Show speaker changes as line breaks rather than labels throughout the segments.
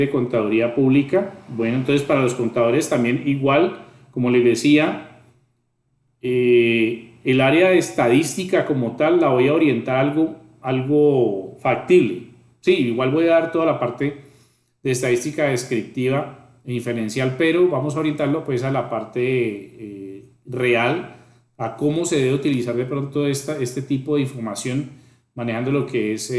de contaduría pública. Bueno, entonces para los contadores también igual, como les decía, el área de estadística como tal la voy a orientar a algo factible. Sí, igual voy a dar toda la parte de estadística descriptiva e inferencial, pero vamos a orientarlo pues a la parte real, a cómo se debe utilizar de pronto este tipo de información, manejando lo que es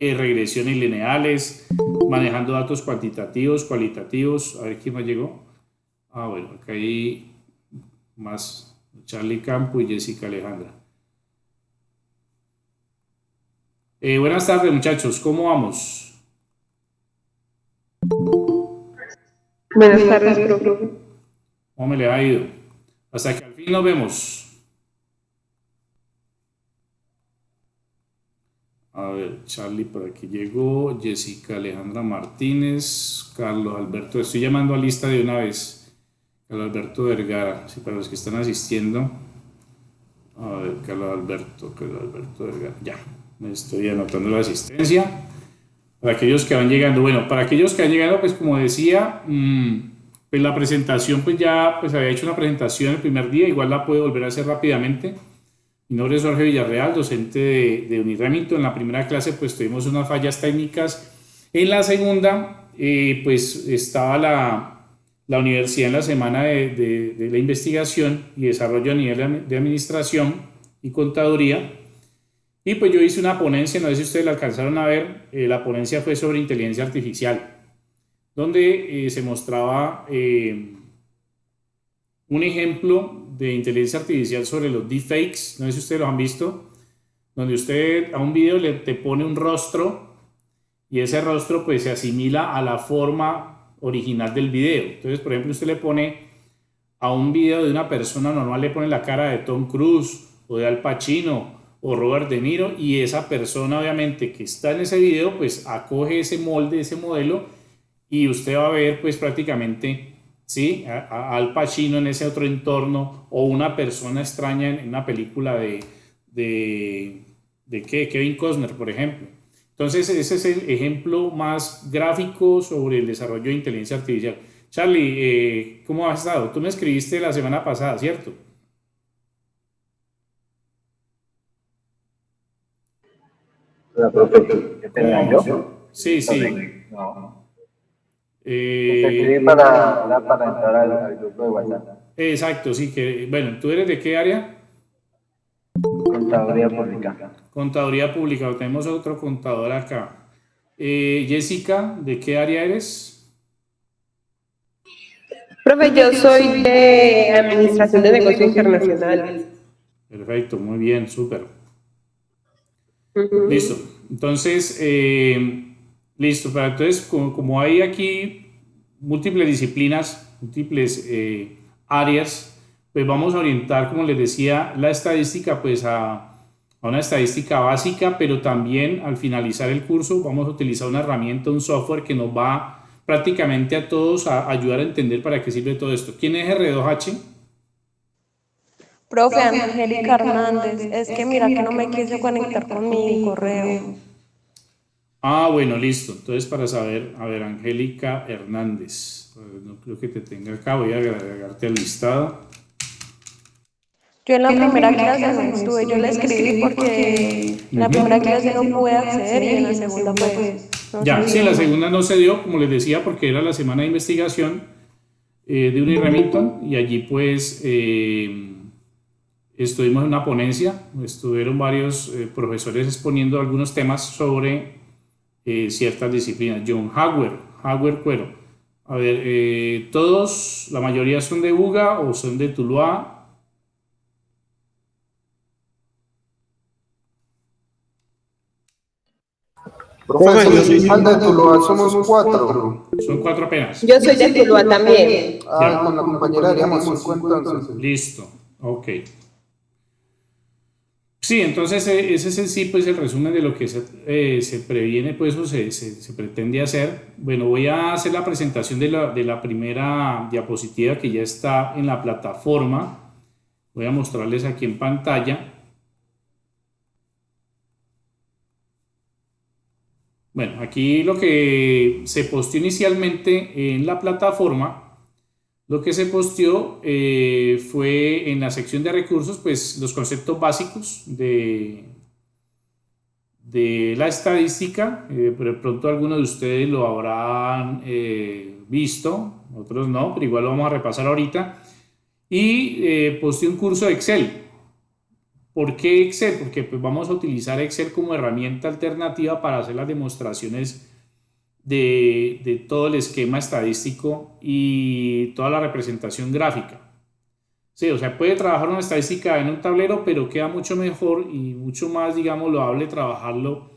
regresiones lineales, manejando datos cuantitativos, cualitativos. A ver quién más llegó. Ah, bueno, acá hay más Charlie Campo y Jessica Alejandra. Buenas tardes, muchachos, ¿cómo vamos?
Buenas tardes, profe.
¿Cómo me le ha ido? Hasta que al fin nos vemos. A ver, Charlie por aquí llegó, Jessica Alejandra Martínez, Carlos Alberto, estoy llamando a lista de una vez. Carlos Alberto Vergara, sí, para los que están asistiendo. A ver, Carlos Alberto Vergara, ya, me estoy anotando la asistencia. Para aquellos que van llegando, bueno, para aquellos que van llegando, pues como decía, pues la presentación, pues ya pues había hecho una presentación el primer día, igual la puedo volver a hacer rápidamente. Mi nombre es Jorge Villarreal, docente de Uniremito. En la primera clase pues tuvimos unas fallas técnicas. En la segunda pues estaba la universidad en la semana de la investigación y desarrollo a nivel de administración y contaduría. Y pues yo hice una ponencia, no sé si ustedes la alcanzaron a ver, la ponencia fue sobre inteligencia artificial, donde se mostraba un ejemplo de inteligencia artificial sobre los deepfakes, no sé si ustedes lo han visto, donde usted a un video te pone un rostro y ese rostro pues se asimila a la forma original del video. Entonces, por ejemplo, usted le pone a un video de una persona normal, le pone la cara de Tom Cruise o de Al Pacino o Robert De Niro y esa persona obviamente que está en ese video pues acoge ese molde, ese modelo y usted va a ver pues prácticamente ¿sí? Al Pacino en ese otro entorno o una persona extraña en una película de, de ¿qué? Kevin Costner, por ejemplo. Entonces, ese es el ejemplo más gráfico sobre el desarrollo de inteligencia artificial. Charlie, ¿cómo has estado? Tú me escribiste la semana pasada, ¿cierto?
La profe, ¿qué
¿Cómo
tenía
vamos?
yo?
Sí,
Profe,
sí.
no. Te escribí
Eh,
para entrar al grupo de WhatsApp.
exacto, sí que, bueno, ¿tú eres de qué área?
Contaduría Pública.
Contaduría pública, tenemos otro contador acá. Jessica, ¿de qué área eres?
Profe, yo soy de Administración de Negocios Internacionales.
Perfecto, muy bien, súper. Listo.
Ujú.
Entonces, listo. Pero entonces, como hay aquí múltiples disciplinas, múltiples áreas, pues vamos a orientar, como les decía, la estadística, pues a una estadística básica, pero también al finalizar el curso vamos a utilizar una herramienta, un software que nos va prácticamente a todos a ayudar a entender para qué sirve todo esto. ¿Quién es R2H?
Profe Angélica Hernández, es que mira que no me quise conectar con mi correo.
Ah, bueno, listo. Entonces, para saber, a ver, Angélica Hernández. No creo que te tenga acá, voy a agregarte al listado.
Yo en la primera clase no estuve, yo le escribí porque en la primera clase no pude acceder y en la segunda pues no se
Ya, sí, la
dio.
segunda no se dio, como les decía, porque era la semana de investigación de Uni Remington y allí pues estuvimos en una ponencia, estuvieron varios profesores exponiendo algunos temas sobre ciertas disciplinas. John Howard Cuero. A ver, todos, la mayoría son de UGA o son de Tuluá.
Profe, yo soy de Tuluá, somos cuatro.
Son cuatro apenas.
Yo soy de Tuluá también.
Ah, con la compañera haríamos cinco entonces.
Listo, ok. Sí, entonces ese es en sí pues el resumen de lo que se previene pues o se pretende hacer. Bueno, voy a hacer la presentación de la primera diapositiva que ya está en la plataforma. Voy a mostrarles aquí en pantalla. Bueno, aquí lo que se posteó inicialmente en la plataforma, lo que se posteó fue en la sección de recursos, pues los conceptos básicos de la estadística. Pero de pronto algunos de ustedes lo habrán visto, otros no, pero igual lo vamos a repasar ahorita. Y posteé un curso de Excel. ¿Por qué Excel? Porque pues vamos a utilizar Excel como herramienta alternativa para hacer las demostraciones de todo el esquema estadístico y toda la representación gráfica. Sí, o sea, puede trabajar una estadística en un tablero, pero queda mucho mejor y mucho más, digamos, loable trabajarlo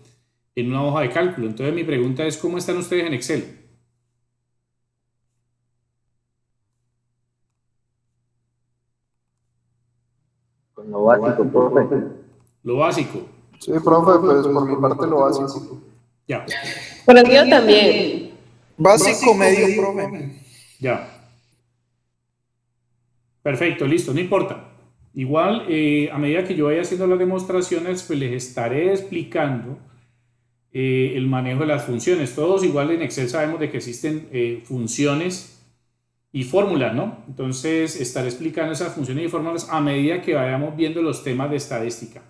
en una hoja de cálculo. Entonces mi pregunta es, ¿cómo están ustedes en Excel?
Con lo básico, profe.
Lo básico.
Sí, profe, pues por mi parte lo básico.
Ya,
Por el mío también.
Básico medio, profe.
ya. Perfecto, listo, no importa. Igual, a medida que yo vaya haciendo las demostraciones, pues les estaré explicando el manejo de las funciones. Todos igual en Excel sabemos de que existen funciones y fórmulas, ¿no? Entonces estaré explicando esas funciones y fórmulas a medida que vayamos viendo los temas de estadística.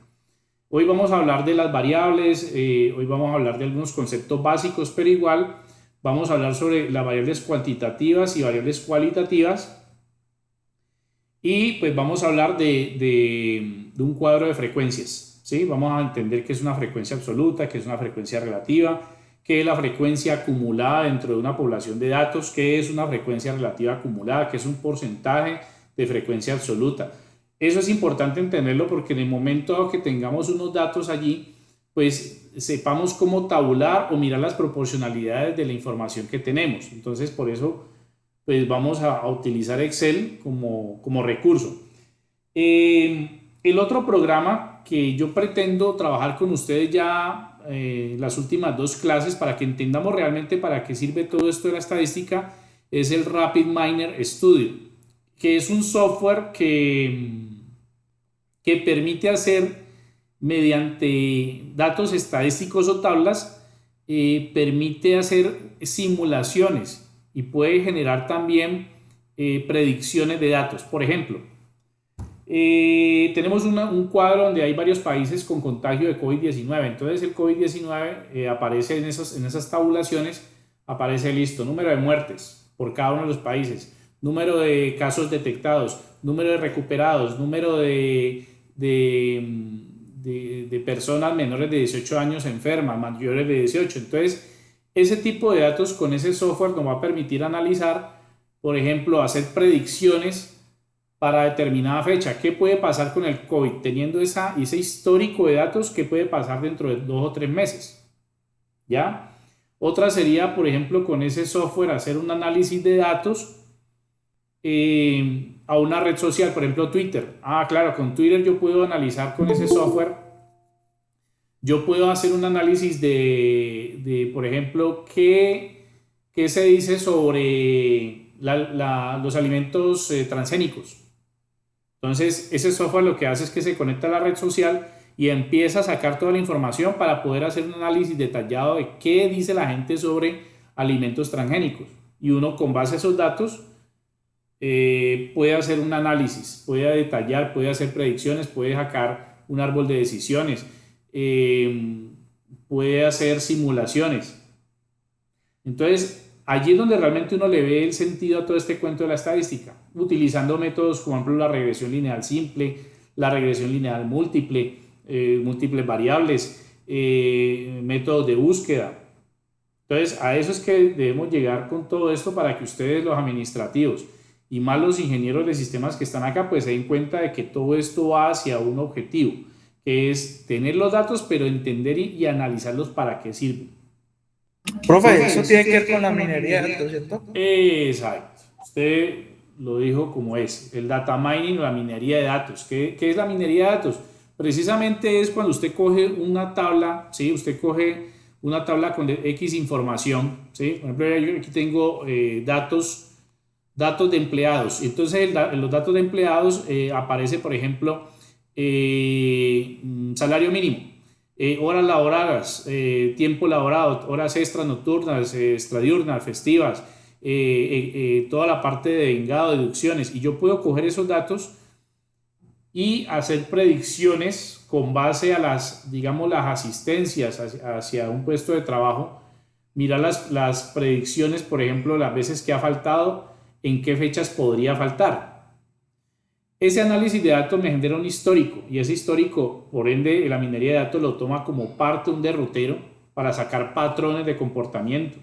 Hoy vamos a hablar de las variables, hoy vamos a hablar de algunos conceptos básicos, pero igual vamos a hablar sobre las variables cuantitativas y variables cualitativas. Y pues vamos a hablar de un cuadro de frecuencias, ¿sí? Vamos a entender qué es una frecuencia absoluta, qué es una frecuencia relativa, qué es la frecuencia acumulada dentro de una población de datos, qué es una frecuencia relativa acumulada, qué es un porcentaje de frecuencia absoluta. Eso es importante entenderlo porque en el momento que tengamos unos datos allí, pues sepamos cómo tabular o mirar las proporcionalidades de la información que tenemos. Entonces, por eso pues vamos a utilizar Excel como recurso. El otro programa que yo pretendo trabajar con ustedes ya las últimas dos clases para que entendamos realmente para qué sirve todo esto de la estadística es el RapidMiner Studio, que es un software que permite hacer mediante datos estadísticos o tablas, permite hacer simulaciones y puede generar también predicciones de datos. Por ejemplo, tenemos un cuadro donde hay varios países con contagio de COVID-19. Entonces el COVID-19 aparece en esas tabulaciones, aparece listo, número de muertes por cada uno de los países, número de casos detectados, número de recuperados, número de personas menores de 18 años enfermas, mayores de 18. Entonces, ese tipo de datos con ese software nos va a permitir analizar, por ejemplo, hacer predicciones para determinada fecha. ¿Qué puede pasar con el COVID? Teniendo ese histórico de datos, ¿qué puede pasar dentro de 2 o 3 meses? ¿Ya? Otra sería, por ejemplo, con ese software hacer un análisis de datos a una red social, por ejemplo, Twitter. Ah, claro, con Twitter yo puedo analizar con ese software. Yo puedo hacer un análisis por ejemplo, qué se dice sobre los alimentos transgénicos. Entonces, ese software lo que hace es que se conecta a la red social y empieza a sacar toda la información para poder hacer un análisis detallado de qué dice la gente sobre alimentos transgénicos. Y uno, con base a esos datos, puede hacer un análisis, puede detallar, puede hacer predicciones, puede sacar un árbol de decisiones. Puede hacer simulaciones. Entonces, allí es donde realmente uno le ve el sentido a todo este cuento de la estadística, utilizando métodos como, por ejemplo, la regresión lineal simple, la regresión lineal múltiple, múltiples variables, métodos de búsqueda. Entonces, a eso es que debemos llegar con todo esto para que ustedes, los administrativos y más los ingenieros de sistemas que están acá, pues se den cuenta de que todo esto va hacia un objetivo, que es tener los datos, pero entender y analizarlos para qué sirven.
Profe, eso tiene que ver con la minería de datos, ¿cierto?
Exacto. Usted lo dijo como es, el data mining o la minería de datos. ¿Qué es la minería de datos? Precisamente es cuando usted coge una tabla, ¿sí? Usted coge una tabla con X información, ¿sí? Por ejemplo, yo aquí tengo datos de empleados. Entonces, en los datos de empleados aparece, por ejemplo, salario mínimo. horas laboradas, tiempo laborado, horas extras nocturnas, extradiurnas, festivas, toda la parte de vengado, deducciones, y yo puedo coger esos datos y hacer predicciones con base a las, digamos, las asistencias hacia un puesto de trabajo, mirar las predicciones, por ejemplo, las veces que ha faltado, en qué fechas podría faltar. Ese análisis de datos me genera un histórico, y ese histórico, por ende, la minería de datos lo toma como parte de un derrotero para sacar patrones de comportamiento.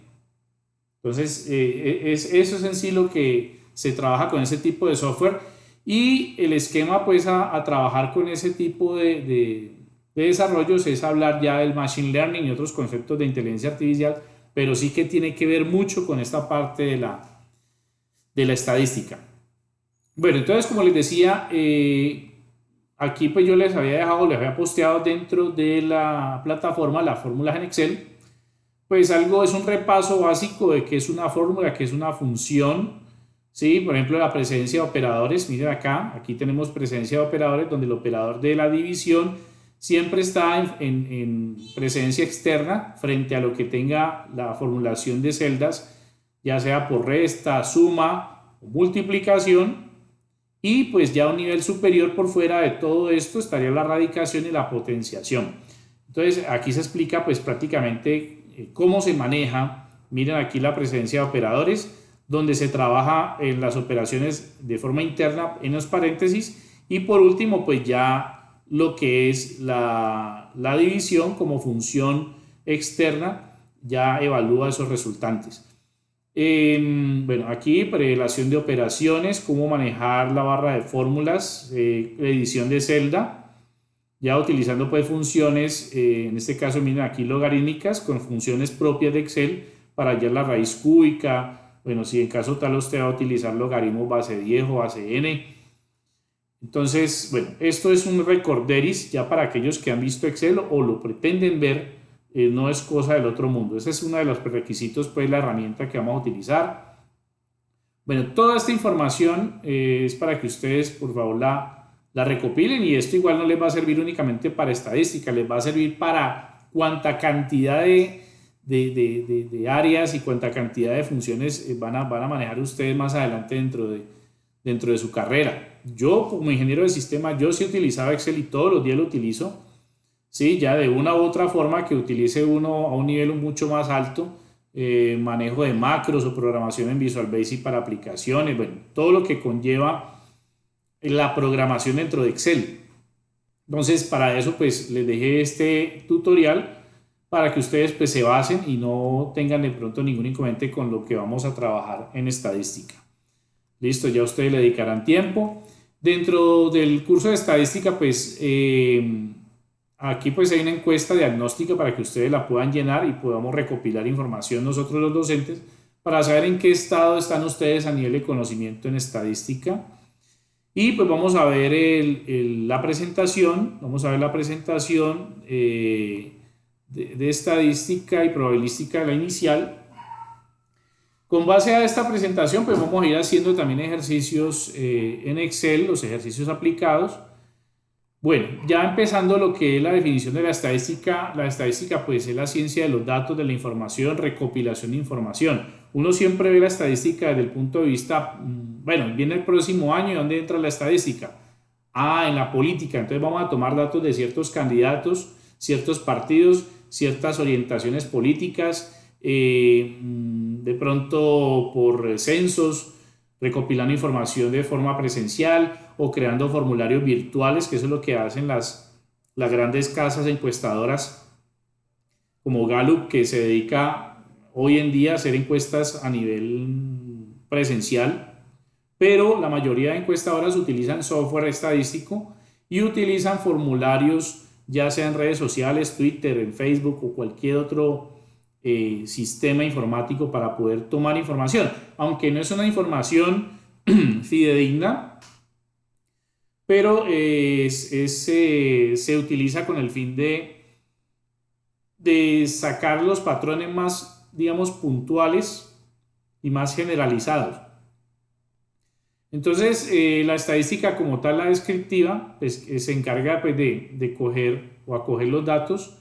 Entonces, eso es en sí lo que se trabaja con ese tipo de software, y el esquema pues a trabajar con ese tipo de desarrollos es hablar ya del machine learning y otros conceptos de inteligencia artificial, pero sí que tiene que ver mucho con esta parte de la estadística. Bueno, entonces, como les decía, aquí pues yo les había posteado dentro de la plataforma las fórmulas en Excel. Pues es un repaso básico de qué es una fórmula, qué es una función, ¿sí? Por ejemplo, la presencia de operadores. Miren acá, aquí tenemos presencia de operadores, donde el operador de la división siempre está en presencia externa frente a lo que tenga la formulación de celdas, ya sea por resta, suma o multiplicación. Y pues ya a un nivel superior por fuera de todo esto estaría la radicación y la potenciación. Entonces aquí se explica pues prácticamente cómo se maneja. Miren aquí la presencia de operadores, donde se trabaja en las operaciones de forma interna en los paréntesis, y por último pues ya lo que es la división como función externa, ya evalúa esos resultantes. Bueno, aquí prelación de operaciones, cómo manejar la barra de fórmulas, edición de celda, ya utilizando pues funciones, en este caso miren aquí logarítmicas con funciones propias de Excel para hallar la raíz cúbica. Bueno, si en caso tal usted va a utilizar logaritmos base 10 o base n. Entonces, bueno, esto es un recorderis ya para aquellos que han visto Excel o lo pretenden ver. No es cosa del otro mundo. Ese es uno de los requisitos, pues, la herramienta que vamos a utilizar. Bueno, toda esta información es para que ustedes, por favor, la recopilen, y esto igual no les va a servir únicamente para estadística, les va a servir para cuánta cantidad de áreas y cuánta cantidad de funciones van a manejar ustedes más adelante dentro de su carrera. Yo, como ingeniero de sistema, yo sí utilizaba Excel y todos los días lo utilizo. Sí, ya de una u otra forma que utilice uno a un nivel mucho más alto, manejo de macros o programación en Visual Basic para aplicaciones, bueno, todo lo que conlleva la programación dentro de Excel. Entonces, para eso pues les dejé este tutorial para que ustedes pues se basen y no tengan de pronto ningún inconveniente con lo que vamos a trabajar en estadística. Listo, ya ustedes le dedicarán tiempo. Dentro del curso de estadística pues aquí pues hay una encuesta diagnóstica para que ustedes la puedan llenar y podamos recopilar información nosotros los docentes para saber en qué estado están ustedes a nivel de conocimiento en estadística. Y pues vamos a ver la presentación, de estadística y probabilística, la inicial. Con base a esta presentación pues vamos a ir haciendo también ejercicios en Excel, los ejercicios aplicados. Bueno, ya empezando lo que es la definición de la estadística pues es la ciencia de los datos, de la información, recopilación de información. Uno siempre ve la estadística desde el punto de vista, bueno, viene el próximo año, ¿dónde entra la estadística? En la política. Entonces vamos a tomar datos de ciertos candidatos, ciertos partidos, ciertas orientaciones políticas, de pronto por censos, recopilando información de forma presencial o creando formularios virtuales, que eso es lo que hacen las grandes casas encuestadoras como Gallup, que se dedica hoy en día a hacer encuestas a nivel presencial, pero la mayoría de encuestadoras utilizan software estadístico y utilizan formularios, ya sea en redes sociales, Twitter, en Facebook o cualquier otro sistema informático para poder tomar información, aunque no es una información fidedigna, pero se utiliza con el fin de sacar los patrones más, digamos, puntuales y más generalizados. Entonces, la estadística como tal, la descriptiva, pues, se encarga pues, de coger o acoger los datos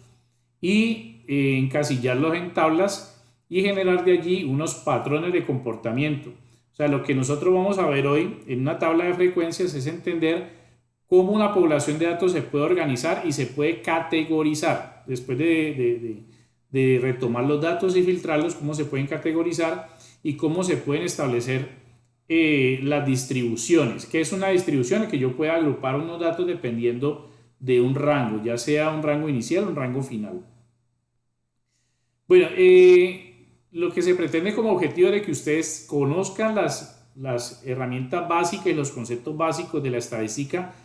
y encasillarlos en tablas y generar de allí unos patrones de comportamiento. O sea, lo que nosotros vamos a ver hoy en una tabla de frecuencias es entender cómo una población de datos se puede organizar y se puede categorizar. Después de retomar los datos y filtrarlos, cómo se pueden categorizar y cómo se pueden establecer las distribuciones. ¿Qué es una distribución? Que yo pueda agrupar unos datos dependiendo de un rango, ya sea un rango inicial o un rango final. Bueno, lo que se pretende como objetivo es de que ustedes conozcan las herramientas básicas y los conceptos básicos de la estadística.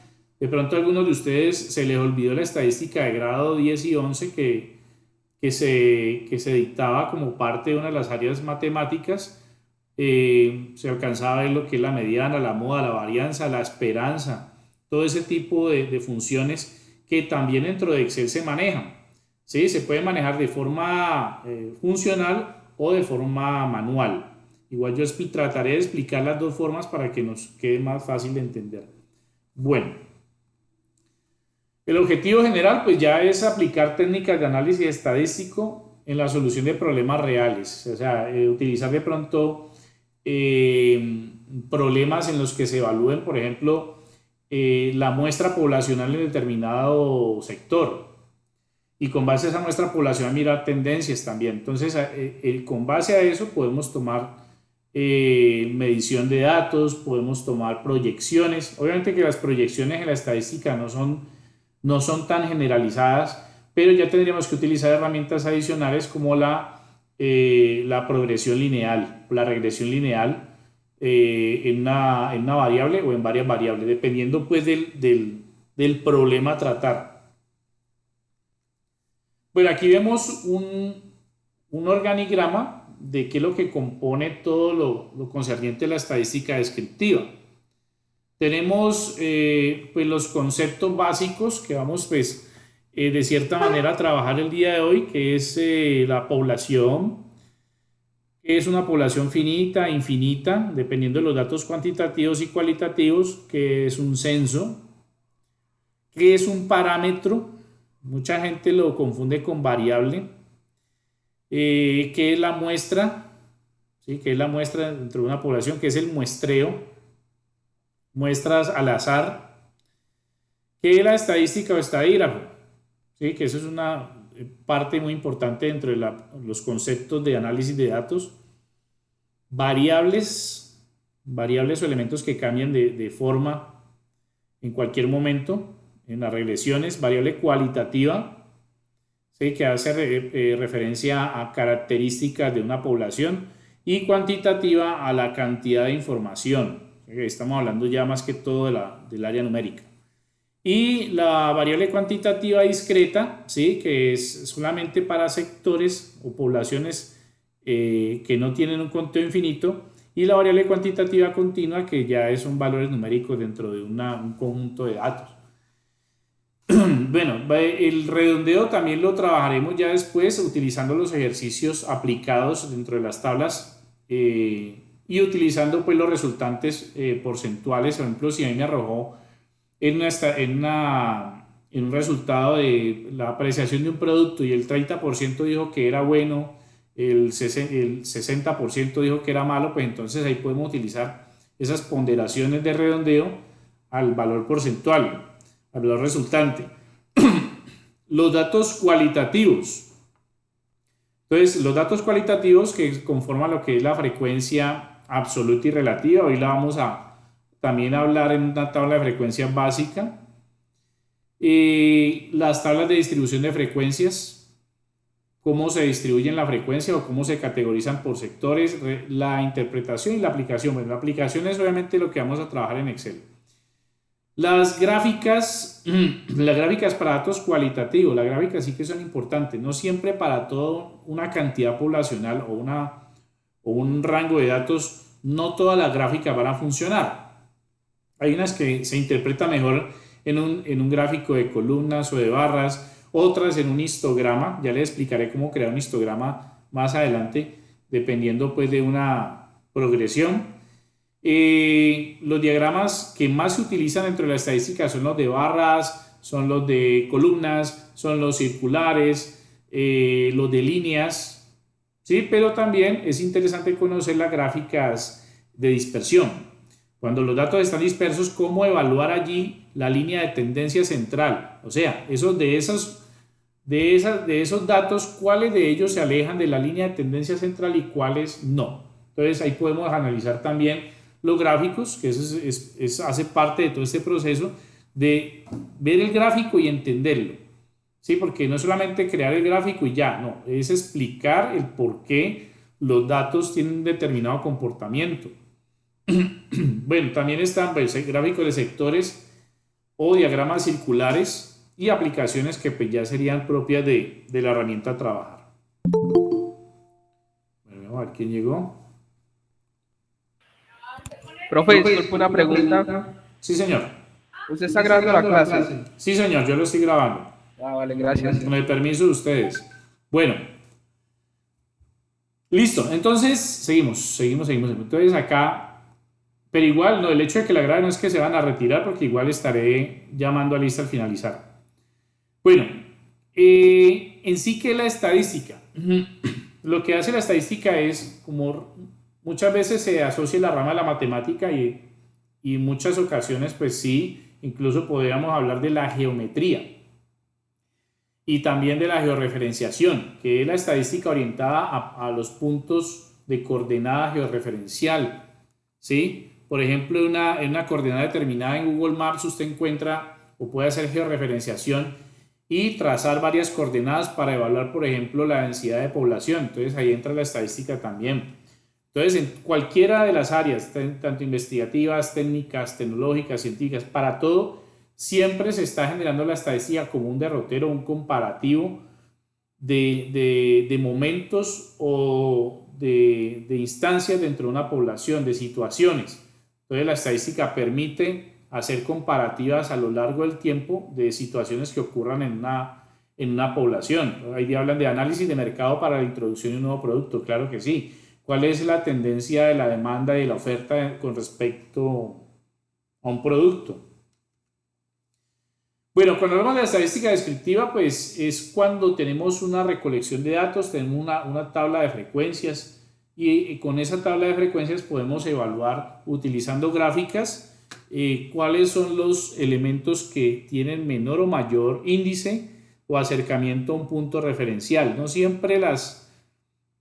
De pronto a algunos de ustedes se les olvidó la estadística de grado 10 y 11 que se dictaba como parte de una de las áreas matemáticas. Se alcanzaba a ver lo que es la mediana, la moda, la varianza, la esperanza, todo ese tipo de funciones que también dentro de Excel se manejan. ¿Sí? Se puede manejar de forma funcional o de forma manual. Igual yo trataré de explicar las dos formas para que nos quede más fácil de entender. Bueno, el objetivo general pues ya es aplicar técnicas de análisis estadístico en la solución de problemas reales. O sea, utilizar de pronto problemas en los que se evalúen, por ejemplo, la muestra poblacional en determinado sector. Y con base a esa muestra poblacional mirar tendencias también. Entonces, con base a eso podemos tomar medición de datos, podemos tomar proyecciones. Obviamente que las proyecciones en la estadística no son tan generalizadas, pero ya tendríamos que utilizar herramientas adicionales como la progresión lineal, la regresión lineal en una variable o en varias variables, dependiendo pues del problema a tratar. Bueno, aquí vemos un organigrama de qué es lo que compone todo lo concerniente a la estadística descriptiva. Tenemos pues los conceptos básicos que vamos pues de cierta manera a trabajar el día de hoy, que es la población, que es una población finita, infinita, dependiendo de los datos cuantitativos y cualitativos, que es un censo, que es un parámetro. Mucha gente lo confunde con variable, que es la muestra, ¿sí? Que es la muestra dentro de una población, que es el muestreo, muestras al azar, que es la estadística o estadígrafo, ¿sí? Que eso es una parte muy importante dentro de los conceptos de análisis de datos. Variables o elementos que cambian de forma en cualquier momento. En las regresiones, variable cualitativa, ¿sí? Que hace referencia a características de una población, y cuantitativa a la cantidad de información. Estamos hablando ya más que todo del área numérica. Y la variable cuantitativa discreta, ¿sí? Que es solamente para sectores o poblaciones que no tienen un conteo infinito, y la variable cuantitativa continua, que ya son valores numéricos dentro de un conjunto de datos. Bueno, el redondeo también lo trabajaremos ya después utilizando los ejercicios aplicados dentro de las tablas y utilizando pues los resultantes porcentuales. Por ejemplo, si a mí me arrojó en un resultado de la apreciación de un producto y el 30% dijo que era bueno, el 60% dijo que era malo, pues entonces ahí podemos utilizar esas ponderaciones de redondeo al valor porcentual, al valor resultante. Los datos cualitativos. Entonces, los datos cualitativos que conforman lo que es la frecuencia absoluta y relativa, hoy la vamos a también hablar en una tabla de frecuencia básica. Las tablas de distribución de frecuencias, cómo se distribuyen la frecuencia o cómo se categorizan por sectores, la interpretación y la aplicación. Bueno, la aplicación es obviamente lo que vamos a trabajar en Excel. Las gráficas para datos cualitativos, las gráficas sí que son importantes, no siempre para toda una cantidad poblacional o un rango de datos, no todas las gráficas van a funcionar. Hay unas que se interpretan mejor en un gráfico de columnas o de barras, otras en un histograma. Ya les explicaré cómo crear un histograma más adelante, dependiendo pues de una progresión. Los diagramas que más se utilizan dentro de la estadística son los de barras, son los de columnas, son los circulares, los de líneas, ¿sí? Pero también es interesante conocer las gráficas de dispersión. Cuando los datos están dispersos, ¿cómo evaluar allí la línea de tendencia central? O sea, de esos datos, ¿cuáles de ellos se alejan de la línea de tendencia central y cuáles no? Entonces ahí podemos analizar también los gráficos, que eso hace parte de todo este proceso de ver el gráfico y entenderlo. Sí, porque no es solamente crear el gráfico y ya, no, es explicar el por qué los datos tienen un determinado comportamiento. Bueno, también están pues, gráficos de sectores o diagramas circulares y aplicaciones que pues, ya serían propias de la herramienta a trabajar. Bueno, vamos a ver quién llegó.
Profe, disculpe una pregunta.
Sí, señor.
¿Usted está grabando la clase?
Sí, señor, yo lo estoy grabando.
Ah, vale, gracias.
Con el permiso de ustedes. Bueno. Listo, entonces seguimos. Entonces acá, pero igual, no, el hecho de que la grabe no es que se van a retirar porque igual estaré llamando a lista al finalizar. Bueno, en sí, ¿qué es la estadística? Lo que hace la estadística es, como muchas veces se asocia la rama de la matemática y en muchas ocasiones, pues sí, incluso podríamos hablar de la geometría y también de la georreferenciación, que es la estadística orientada a los puntos de coordenada georreferencial, ¿sí? Por ejemplo, en una coordenada determinada en Google Maps usted encuentra o puede hacer georreferenciación y trazar varias coordenadas para evaluar, por ejemplo, la densidad de población. Entonces ahí entra la estadística también. Entonces, en cualquiera de las áreas, tanto investigativas, técnicas, tecnológicas, científicas, para todo, siempre se está generando la estadística como un derrotero, un comparativo de momentos o de instancias dentro de una población, de situaciones. Entonces, la estadística permite hacer comparativas a lo largo del tiempo de situaciones que ocurran en una población. Ahí hablan de análisis de mercado para la introducción de un nuevo producto, claro que sí. ¿Cuál es la tendencia de la demanda y de la oferta con respecto a un producto? Bueno, cuando hablamos de la estadística descriptiva, pues es cuando tenemos una recolección de datos, tenemos una tabla de frecuencias y con esa tabla de frecuencias podemos evaluar utilizando gráficas cuáles son los elementos que tienen menor o mayor índice o acercamiento a un punto referencial. No siempre las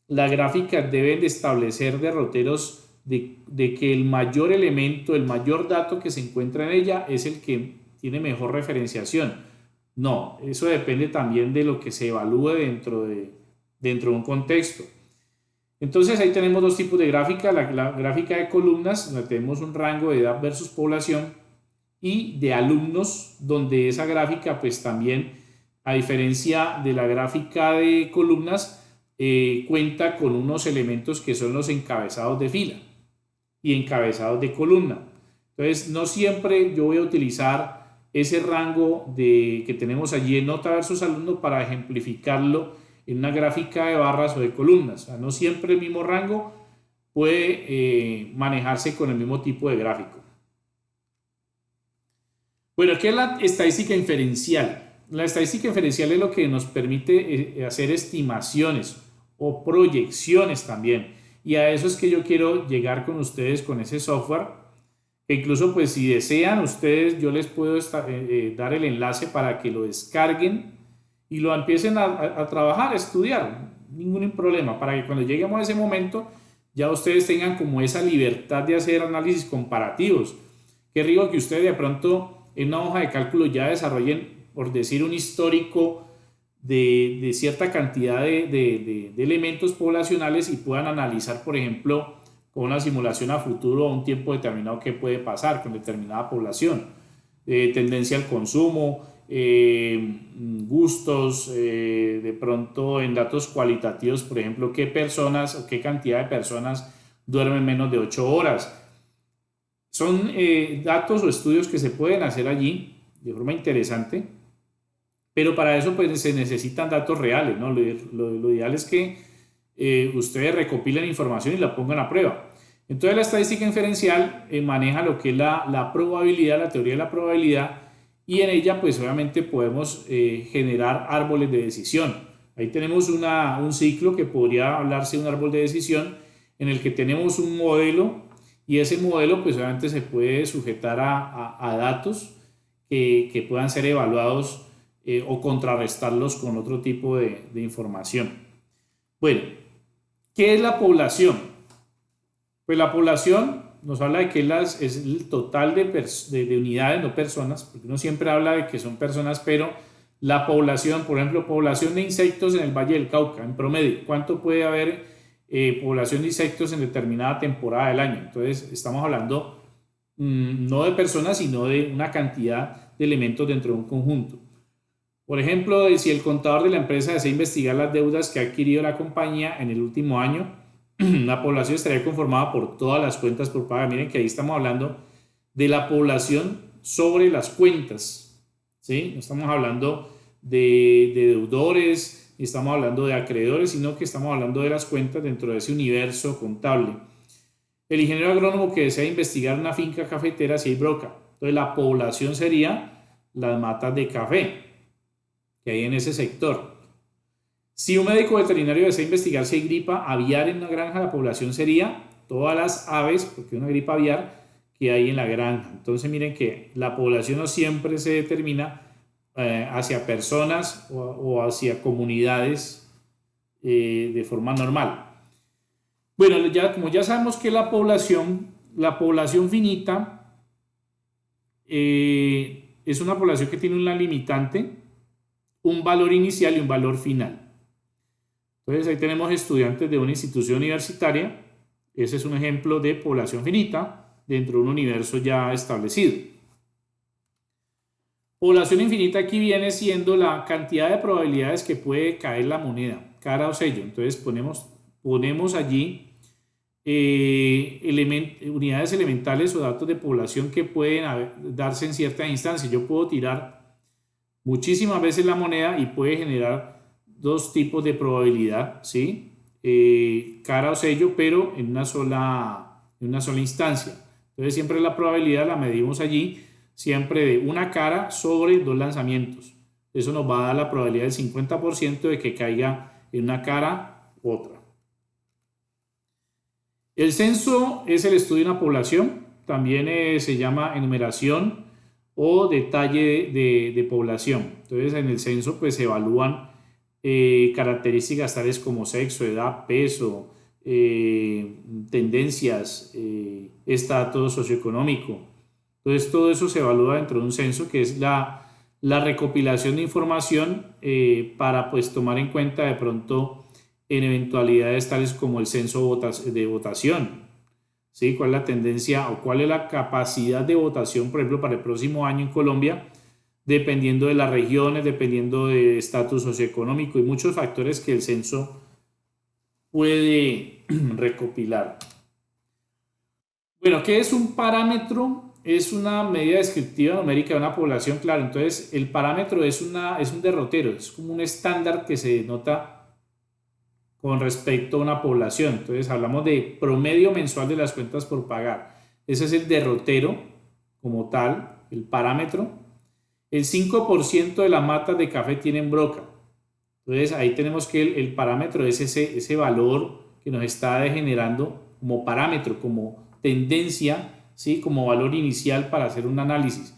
gráficas deben de establecer derroteros de que el mayor elemento, el mayor dato que se encuentra en ella es el que tiene mejor referenciación. No, eso depende también de lo que se evalúe dentro de un contexto. Entonces ahí tenemos dos tipos de gráfica, la gráfica de columnas, donde tenemos un rango de edad versus población, y de alumnos, donde esa gráfica pues también, a diferencia de la gráfica de columnas, cuenta con unos elementos que son los encabezados de fila y encabezados de columna. Entonces no siempre yo voy a utilizar ese rango que tenemos allí en nota versus alumno para ejemplificarlo en una gráfica de barras o de columnas. O sea, no siempre el mismo rango puede manejarse con el mismo tipo de gráfico. Bueno, ¿qué es la estadística inferencial? La estadística inferencial es lo que nos permite hacer estimaciones o proyecciones también. Y a eso es que yo quiero llegar con ustedes con ese software. E incluso pues si desean ustedes, yo les puedo dar el enlace para que lo descarguen y lo empiecen a trabajar, a estudiar. Ningún problema, para que cuando lleguemos a ese momento ya ustedes tengan como esa libertad de hacer análisis comparativos. Qué rico que ustedes de pronto en una hoja de cálculo ya desarrollen, por decir, un histórico de cierta cantidad de elementos poblacionales y puedan analizar, por ejemplo, con una simulación a futuro a un tiempo determinado qué puede pasar con determinada población, tendencia al consumo, gustos, de pronto en datos cualitativos, por ejemplo, qué personas o qué cantidad de personas duermen menos de 8 horas. Son datos o estudios que se pueden hacer allí de forma interesante, pero para eso pues, se necesitan datos reales, ¿no? Lo ideal es que ustedes recopilen información y la pongan a prueba. Entonces la estadística inferencial maneja lo que es la probabilidad, la teoría de la probabilidad, y en ella pues obviamente podemos generar árboles de decisión. ahí tenemos un ciclo que podría hablarse de un árbol de decisión en el que tenemos un modelo y ese modelo pues obviamente se puede sujetar a datos que puedan ser evaluados o contrarrestarlos con otro tipo de información. Bueno, ¿qué es la población? Pues la población nos habla de que es el total de unidades, no personas, porque uno siempre habla de que son personas, pero la población, por ejemplo, población de insectos en el Valle del Cauca, en promedio, ¿cuánto puede haber población de insectos en determinada temporada del año? Entonces, estamos hablando no de personas, sino de una cantidad de elementos dentro de un conjunto. Por ejemplo, si el contador de la empresa desea investigar las deudas que ha adquirido la compañía en el último año, la población estaría conformada por todas las cuentas por pagar. Miren que ahí estamos hablando de la población sobre las cuentas, ¿sí? No estamos hablando de deudores, ni estamos hablando de acreedores, sino que estamos hablando de las cuentas dentro de ese universo contable. El ingeniero agrónomo que desea investigar una finca cafetera si hay broca. Entonces la población sería las matas de café que hay en ese sector. Si un médico veterinario desea investigar si hay gripa aviar en una granja, la población sería todas las aves, porque es una gripa aviar que hay en la granja. Entonces miren que la población no siempre se determina hacia personas o hacia comunidades de forma normal. Bueno, como ya sabemos que la población finita es una población que tiene una limitante, un valor inicial y un valor final. Entonces ahí tenemos estudiantes de una institución universitaria. Ese es un ejemplo de población finita dentro de un universo ya establecido. Población infinita aquí viene siendo la cantidad de probabilidades que puede caer la moneda, cara o sello. Entonces ponemos allí unidades elementales o datos de población que pueden darse en ciertas instancias. Yo puedo tirar muchísimas veces la moneda y puede generar dos tipos de probabilidad, ¿sí? Cara o sello, pero en una sola instancia. Entonces siempre la probabilidad la medimos allí, siempre de una cara sobre dos lanzamientos. Eso nos va a dar la probabilidad del 50% de que caiga en una cara u otra. El censo es el estudio de una población, también se llama enumeración o detalle de población. Entonces en el censo pues se evalúan características tales como sexo, edad, peso, tendencias, estatus socioeconómico. Entonces todo eso se evalúa dentro de un censo, que es la recopilación de información para pues tomar en cuenta de pronto en eventualidades tales como el censo de votación, ¿sí? ¿Cuál es la tendencia o cuál es la capacidad de votación, por ejemplo, para el próximo año en Colombia? Dependiendo de las regiones, dependiendo de estatus socioeconómico y muchos factores que el censo puede recopilar. Bueno, ¿qué es un parámetro? Es una medida descriptiva numérica de una población, claro. Entonces, el parámetro es un derrotero, es como un estándar que se denota con respecto a una población. Entonces, hablamos de promedio mensual de las cuentas por pagar. Ese es el derrotero como tal, el parámetro. El 5% de las matas de café tienen broca. Entonces ahí tenemos que el parámetro es ese valor que nos está generando como parámetro, como tendencia, ¿sí? Como valor inicial para hacer un análisis.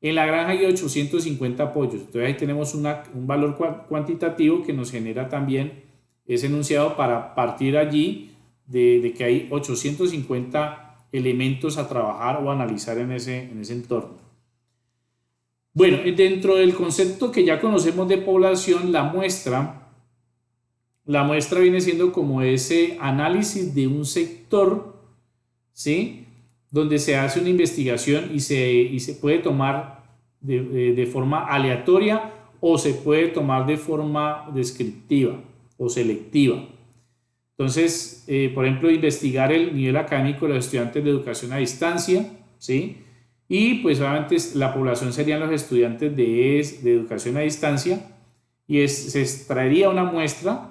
En la granja hay 850 pollos. Entonces ahí tenemos un valor cuantitativo que nos genera también ese enunciado para partir allí de que hay 850 elementos a trabajar o analizar en ese entorno. Bueno, dentro del concepto que ya conocemos de población, la muestra viene siendo como ese análisis de un sector, ¿sí? Donde se hace una investigación y se puede tomar de forma aleatoria o se puede tomar de forma descriptiva o selectiva. Entonces, por ejemplo, investigar el nivel académico de los estudiantes de educación a distancia, ¿sí? Y pues obviamente la población serían los estudiantes de educación a distancia y se extraería una muestra,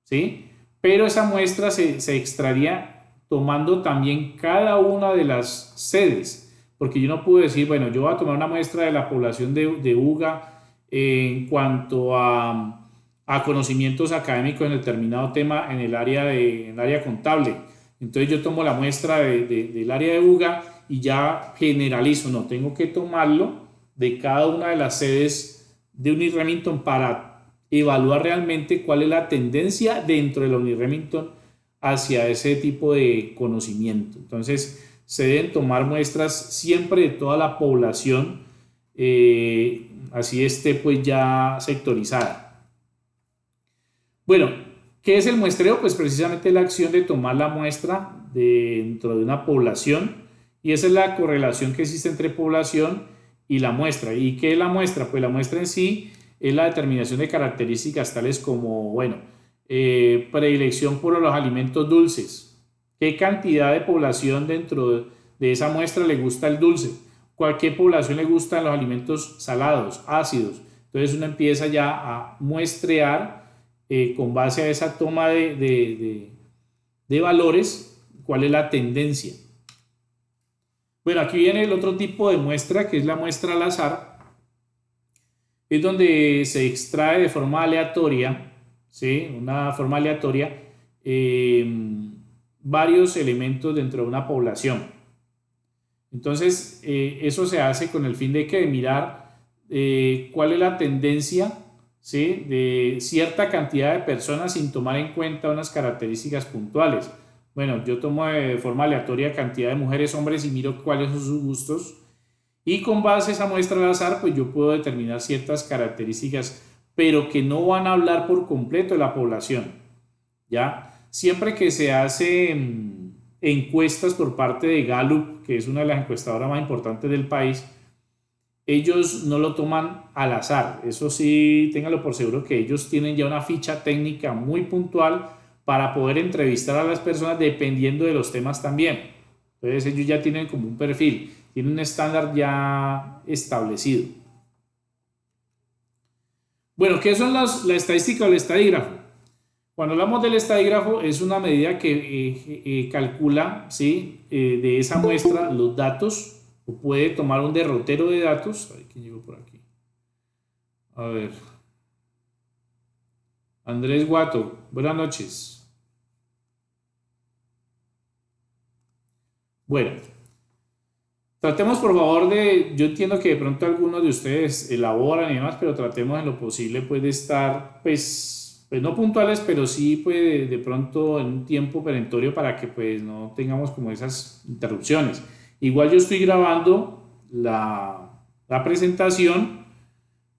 ¿sí? Pero esa muestra se extraería tomando también cada una de las sedes, porque yo no puedo decir, bueno, yo voy a tomar una muestra de la población de UGA en cuanto a a conocimientos académicos en determinado tema en el área contable. Entonces yo tomo la muestra del área de UGA y ya generalizo, no, tengo que tomarlo de cada una de las sedes de Uniremington para evaluar realmente cuál es la tendencia dentro de la Uniremington hacia ese tipo de conocimiento. Entonces se deben tomar muestras siempre de toda la población, así esté pues ya sectorizada. Bueno, ¿qué es el muestreo? Pues precisamente la acción de tomar la muestra dentro de una población, y esa es la correlación que existe entre población y la muestra. ¿Y qué es la muestra? Pues la muestra en sí es la determinación de características tales como, bueno, predilección por los alimentos dulces. ¿Qué cantidad de población dentro de esa muestra le gusta el dulce? ¿Cualquier población le gustan los alimentos salados, ácidos? Entonces uno empieza ya a muestrear con base a esa toma de valores, cuál es la tendencia. Bueno, aquí viene el otro tipo de muestra, que es la muestra al azar. Es donde se extrae de forma aleatoria, ¿sí? Una forma aleatoria, varios elementos dentro de una población. Entonces, eso se hace con el fin de que mirar cuál es la tendencia, ¿sí? De cierta cantidad de personas sin tomar en cuenta unas características puntuales. Bueno, yo tomo de forma aleatoria cantidad de mujeres, hombres y miro cuáles son sus gustos, y con base a esa muestra al azar pues yo puedo determinar ciertas características, pero que no van a hablar por completo de la población, ¿ya? Siempre que se hacen encuestas por parte de Gallup, que es una de las encuestadoras más importantes del país, ellos no lo toman al azar. Eso sí, ténganlo por seguro que ellos tienen ya una ficha técnica muy puntual para poder entrevistar a las personas dependiendo de los temas también. Entonces ellos ya tienen como un perfil, tienen un estándar ya establecido. Bueno, ¿qué son la estadística o el estadígrafo? Cuando hablamos del estadígrafo es una medida que calcula, ¿sí? De esa muestra los datos, o puede tomar un derrotero de datos. Ay, ¿quién llegó por aquí? A ver. Andrés Guato, buenas noches. Bueno, tratemos por favor yo entiendo que de pronto algunos de ustedes elaboran y demás, pero tratemos en lo posible pues de estar pues no puntuales, pero sí pues de pronto en un tiempo perentorio para que pues no tengamos como esas interrupciones. Igual yo estoy grabando la presentación,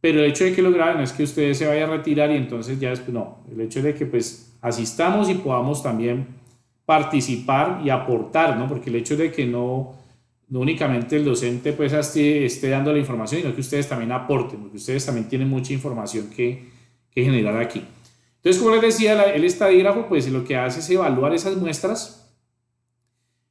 pero el hecho de que lo graben no es que ustedes se vayan a retirar y entonces ya después no, el hecho de que pues asistamos y podamos también participar y aportar, ¿no? Porque el hecho de que no únicamente el docente pues esté dando la información, sino que ustedes también aporten, porque ustedes también tienen mucha información que generar aquí. Entonces, como les decía, el estadígrafo pues lo que hace es evaluar esas muestras,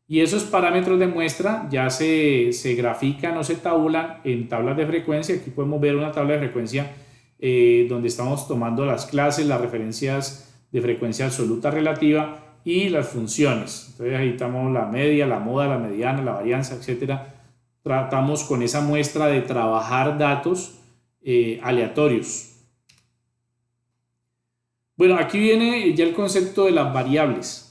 y esos parámetros de muestra ya se grafican o se tabulan en tablas de frecuencia. Aquí podemos ver una tabla de frecuencia donde estamos tomando las clases, las referencias de frecuencia absoluta relativa y las funciones. Entonces ahí estamos la media, la moda, la mediana, la varianza, etcétera. Tratamos con esa muestra de trabajar datos aleatorios. Bueno, aquí viene ya el concepto de las variables.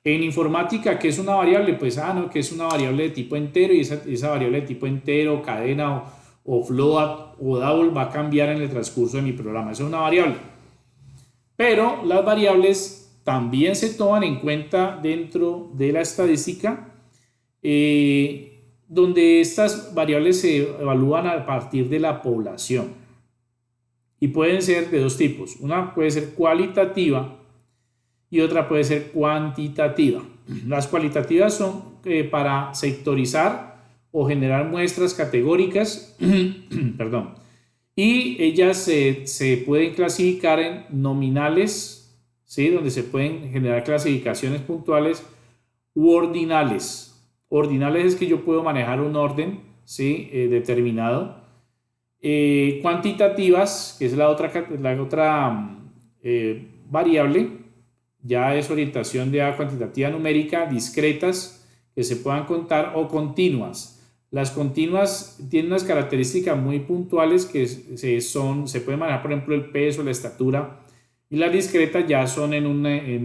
En informática, ¿qué es una variable? Pues, no, que es una variable de tipo entero, y esa variable de tipo entero, cadena o float o double va a cambiar en el transcurso de mi programa. Eso es una variable. Pero las variables también se toman en cuenta dentro de la estadística, donde estas variables se evalúan a partir de la población. Y pueden ser de dos tipos. Una puede ser cualitativa y otra puede ser cuantitativa. Las cualitativas son para sectorizar o generar muestras categóricas, perdón, y ellas se pueden clasificar en nominales, ¿sí? Donde se pueden generar clasificaciones puntuales, u ordinales. Ordinales es que yo puedo manejar un orden, ¿sí? Determinado. Cuantitativas, que es la otra variable, ya es orientación de cuantitativa numérica, discretas, que se puedan contar, o continuas. Las continuas tienen unas características muy puntuales que se puede manejar, por ejemplo, el peso, la estatura, y las discretas ya son en un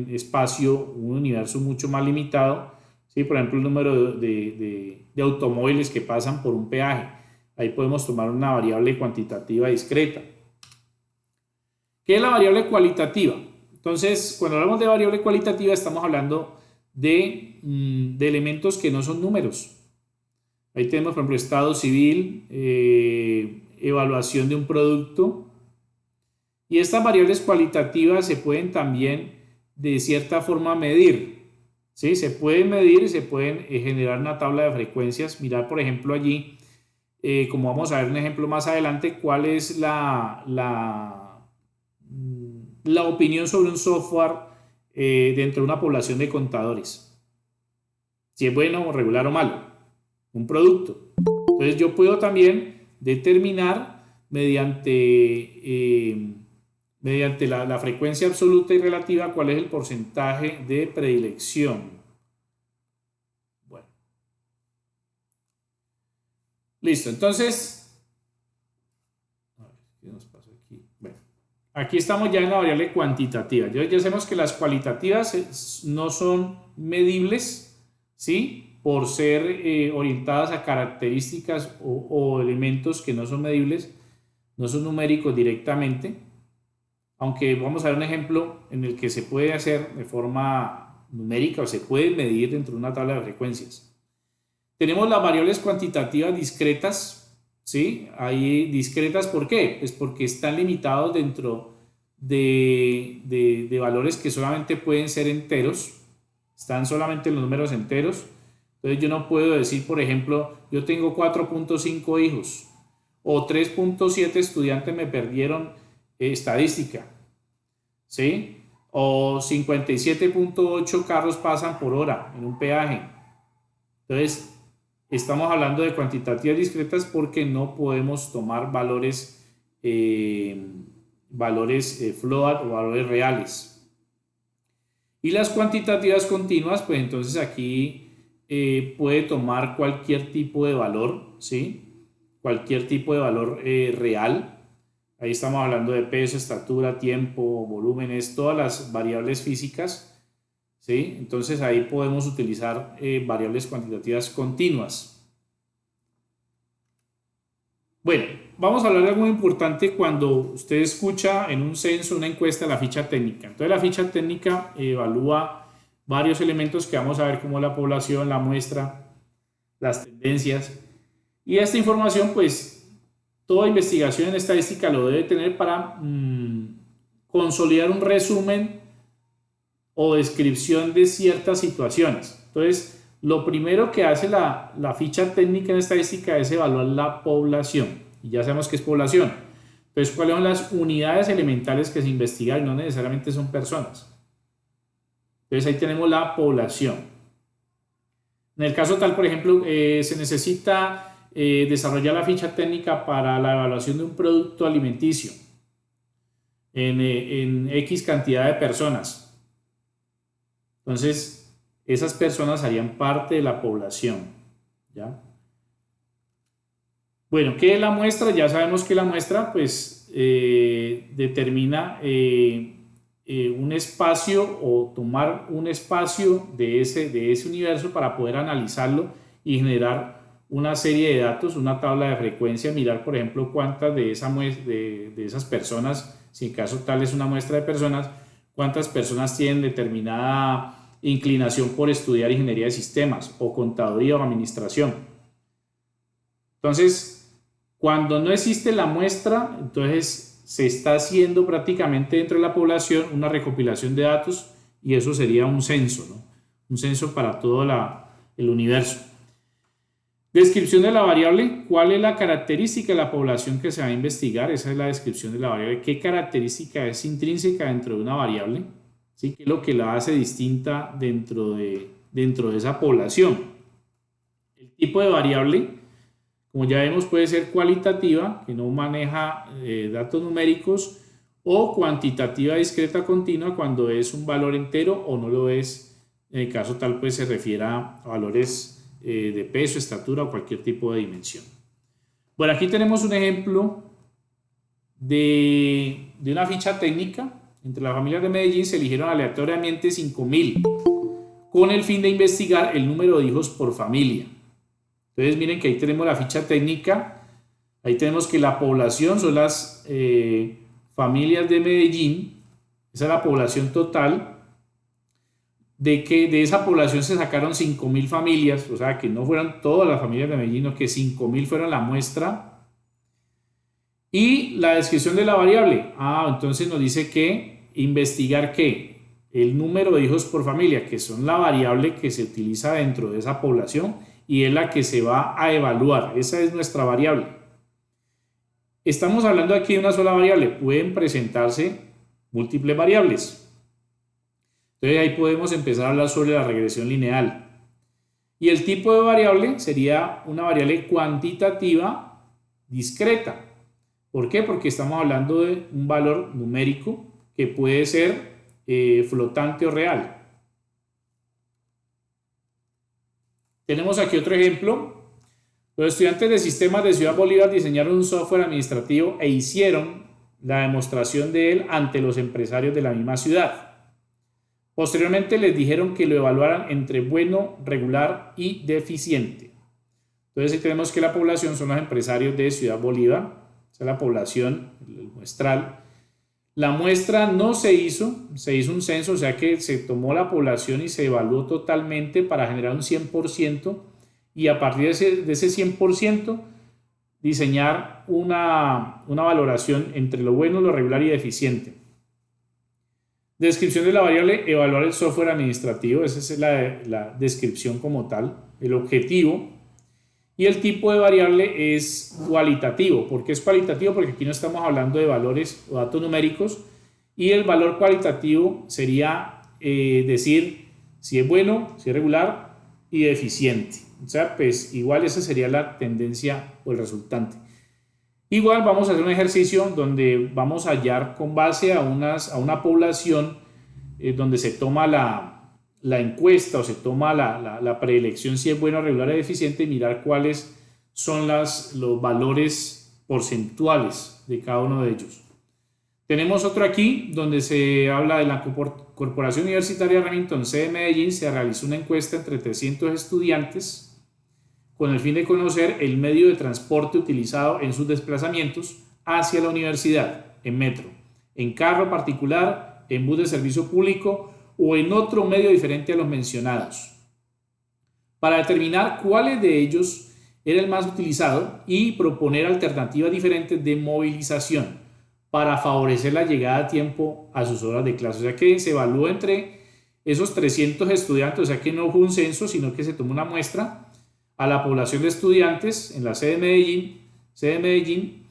espacio, un universo mucho más limitado, ¿sí? Por ejemplo, el número de automóviles que pasan por un peaje. Ahí podemos tomar una variable cuantitativa discreta. ¿Qué es la variable cualitativa? Entonces, cuando hablamos de variable cualitativa, estamos hablando de elementos que no son números. Ahí tenemos, por ejemplo, estado civil, evaluación de un producto. Y estas variables cualitativas se pueden también, de cierta forma, medir. ¿Sí? Se pueden medir y se pueden generar una tabla de frecuencias. Mirar, por ejemplo, allí, como vamos a ver un ejemplo más adelante, cuál es la opinión sobre un software dentro de una población de contadores. Si es bueno, regular o malo. Un producto. Entonces yo puedo también determinar mediante la frecuencia absoluta y relativa cuál es el porcentaje de predilección. Bueno. Listo, entonces, a ver, ¿qué nos pasa aquí? Bueno, aquí estamos ya en la variable cuantitativa. Ya sabemos que las cualitativas no son medibles, ¿sí? Por ser orientadas a características o elementos que no son medibles, no son numéricos directamente, aunque vamos a ver un ejemplo en el que se puede hacer de forma numérica o se puede medir dentro de una tabla de frecuencias. Tenemos las variables cuantitativas discretas, ¿sí? Hay discretas, ¿por qué? Pues porque están limitados dentro de valores que solamente pueden ser enteros, están solamente los números enteros. Entonces yo no puedo decir, por ejemplo, yo tengo 4.5 hijos o 3.7 estudiantes me perdieron estadística, ¿sí? O 57.8 carros pasan por hora en un peaje. Entonces estamos hablando de cuantitativas discretas porque no podemos tomar valores float o valores reales. Y las cuantitativas continuas, pues entonces aquí puede tomar cualquier tipo de valor, ¿sí? Cualquier tipo de valor real. Ahí estamos hablando de peso, estatura, tiempo, volúmenes, todas las variables físicas, ¿sí? Entonces ahí podemos utilizar variables cuantitativas continuas. Bueno, vamos a hablar de algo muy importante cuando usted escucha en un censo, una encuesta, la ficha técnica. Entonces la ficha técnica evalúa varios elementos que vamos a ver, como la población, la muestra, las tendencias. Y esta información, pues, toda investigación en estadística lo debe tener para consolidar un resumen o descripción de ciertas situaciones. Entonces, lo primero que hace la ficha técnica en estadística es evaluar la población. Y ya sabemos qué es población. Entonces, ¿cuáles son las unidades elementales que se investigan? Y no necesariamente son personas. Entonces ahí tenemos la población. En el caso tal, por ejemplo, se necesita desarrollar la ficha técnica para la evaluación de un producto alimenticio en X cantidad de personas. Entonces, esas personas harían parte de la población, ¿ya? Bueno, ¿qué es la muestra? Ya sabemos que la muestra, pues, determina un espacio o tomar un espacio de ese universo para poder analizarlo y generar una serie de datos, una tabla de frecuencia, mirar, por ejemplo, cuántas de esas personas, si en caso tal es una muestra de personas, cuántas personas tienen determinada inclinación por estudiar ingeniería de sistemas o contaduría o administración. Entonces, cuando no existe la muestra, entonces se está haciendo prácticamente dentro de la población una recopilación de datos y eso sería un censo, ¿no? Un censo para todo el universo. Descripción de la variable. ¿Cuál es la característica de la población que se va a investigar? Esa es la descripción de la variable. ¿Qué característica es intrínseca dentro de una variable? ¿Sí? ¿Qué es lo que la hace distinta dentro de esa población? El tipo de variable, como ya vemos, puede ser cualitativa, que no maneja datos numéricos, o cuantitativa discreta continua, cuando es un valor entero o no lo es. En el caso tal, pues se refiere a valores de peso, estatura o cualquier tipo de dimensión. Bueno, aquí tenemos un ejemplo de una ficha técnica. Entre las familias de Medellín se eligieron aleatoriamente 5.000 con el fin de investigar el número de hijos por familia. Entonces miren que ahí tenemos la ficha técnica. Ahí tenemos que la población son las familias de Medellín. Esa es la población total. De esa población se sacaron 5.000 familias, o sea que no fueron todas las familias de Medellín, sino que 5.000 fueron la muestra. Y la descripción de la variable, entonces nos dice que investigar ¿qué? El número de hijos por familia, que son la variable que se utiliza dentro de esa población y es la que se va a evaluar. Esa es nuestra variable. Estamos hablando aquí de una sola variable, pueden presentarse múltiples variables. Entonces ahí podemos empezar a hablar sobre la regresión lineal. Y el tipo de variable sería una variable cuantitativa discreta. ¿Por qué? Porque estamos hablando de un valor numérico que puede ser flotante o real. Tenemos aquí otro ejemplo. Los estudiantes de sistemas de Ciudad Bolívar diseñaron un software administrativo e hicieron la demostración de él ante los empresarios de la misma ciudad. Posteriormente les dijeron que lo evaluaran entre bueno, regular y deficiente. Entonces ahí tenemos que la población son los empresarios de Ciudad Bolívar. Esa es la población muestral. La muestra no se hizo un censo, o sea que se tomó la población y se evaluó totalmente para generar un 100% y a partir de ese 100% diseñar una valoración entre lo bueno, lo regular y deficiente. Descripción de la variable, evaluar el software administrativo, esa es la descripción como tal, el objetivo. Y el tipo de variable es cualitativo. ¿Por qué es cualitativo? Porque aquí no estamos hablando de valores o datos numéricos. Y el valor cualitativo sería decir si es bueno, si es regular y deficiente. O sea, pues igual esa sería la tendencia o el resultante. Igual vamos a hacer un ejercicio donde vamos a hallar con base a una población donde se toma la encuesta o se toma la preelección si es bueno, regular o deficiente y mirar cuáles son los valores porcentuales de cada uno de ellos. Tenemos otro aquí donde se habla de la Corporación Universitaria Remington C de Medellín. Se realizó una encuesta entre 300 estudiantes con el fin de conocer el medio de transporte utilizado en sus desplazamientos hacia la universidad, en metro, en carro particular, en bus de servicio público o en otro medio diferente a los mencionados, para determinar cuáles de ellos era el más utilizado y proponer alternativas diferentes de movilización para favorecer la llegada a tiempo a sus horas de clase. O sea que se evaluó entre esos 300 estudiantes, o sea que no fue un censo, sino que se tomó una muestra a la población de estudiantes en la sede de Medellín.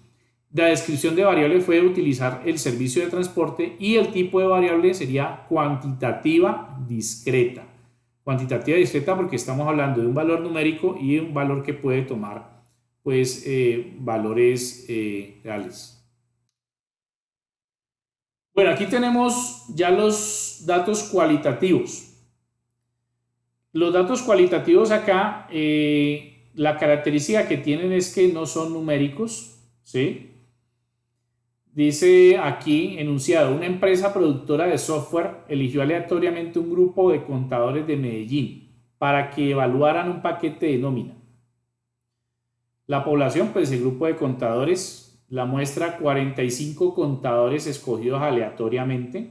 La descripción de variable fue utilizar el servicio de transporte y el tipo de variable sería cuantitativa discreta. Cuantitativa discreta porque estamos hablando de un valor numérico y un valor que puede tomar pues valores reales. Bueno, aquí tenemos ya los datos cualitativos. Los datos cualitativos acá, la característica que tienen es que no son numéricos, ¿sí? Dice aquí, enunciado, una empresa productora de software eligió aleatoriamente un grupo de contadores de Medellín para que evaluaran un paquete de nómina. La población, pues el grupo de contadores, la muestra 45 contadores escogidos aleatoriamente.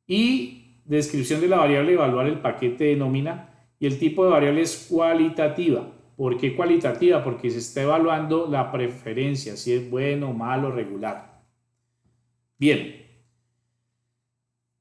Y descripción de la variable, evaluar el paquete de nómina. Y el tipo de variable es cualitativa. ¿Por qué cualitativa? Porque se está evaluando la preferencia, si es bueno, malo, regular. Bien.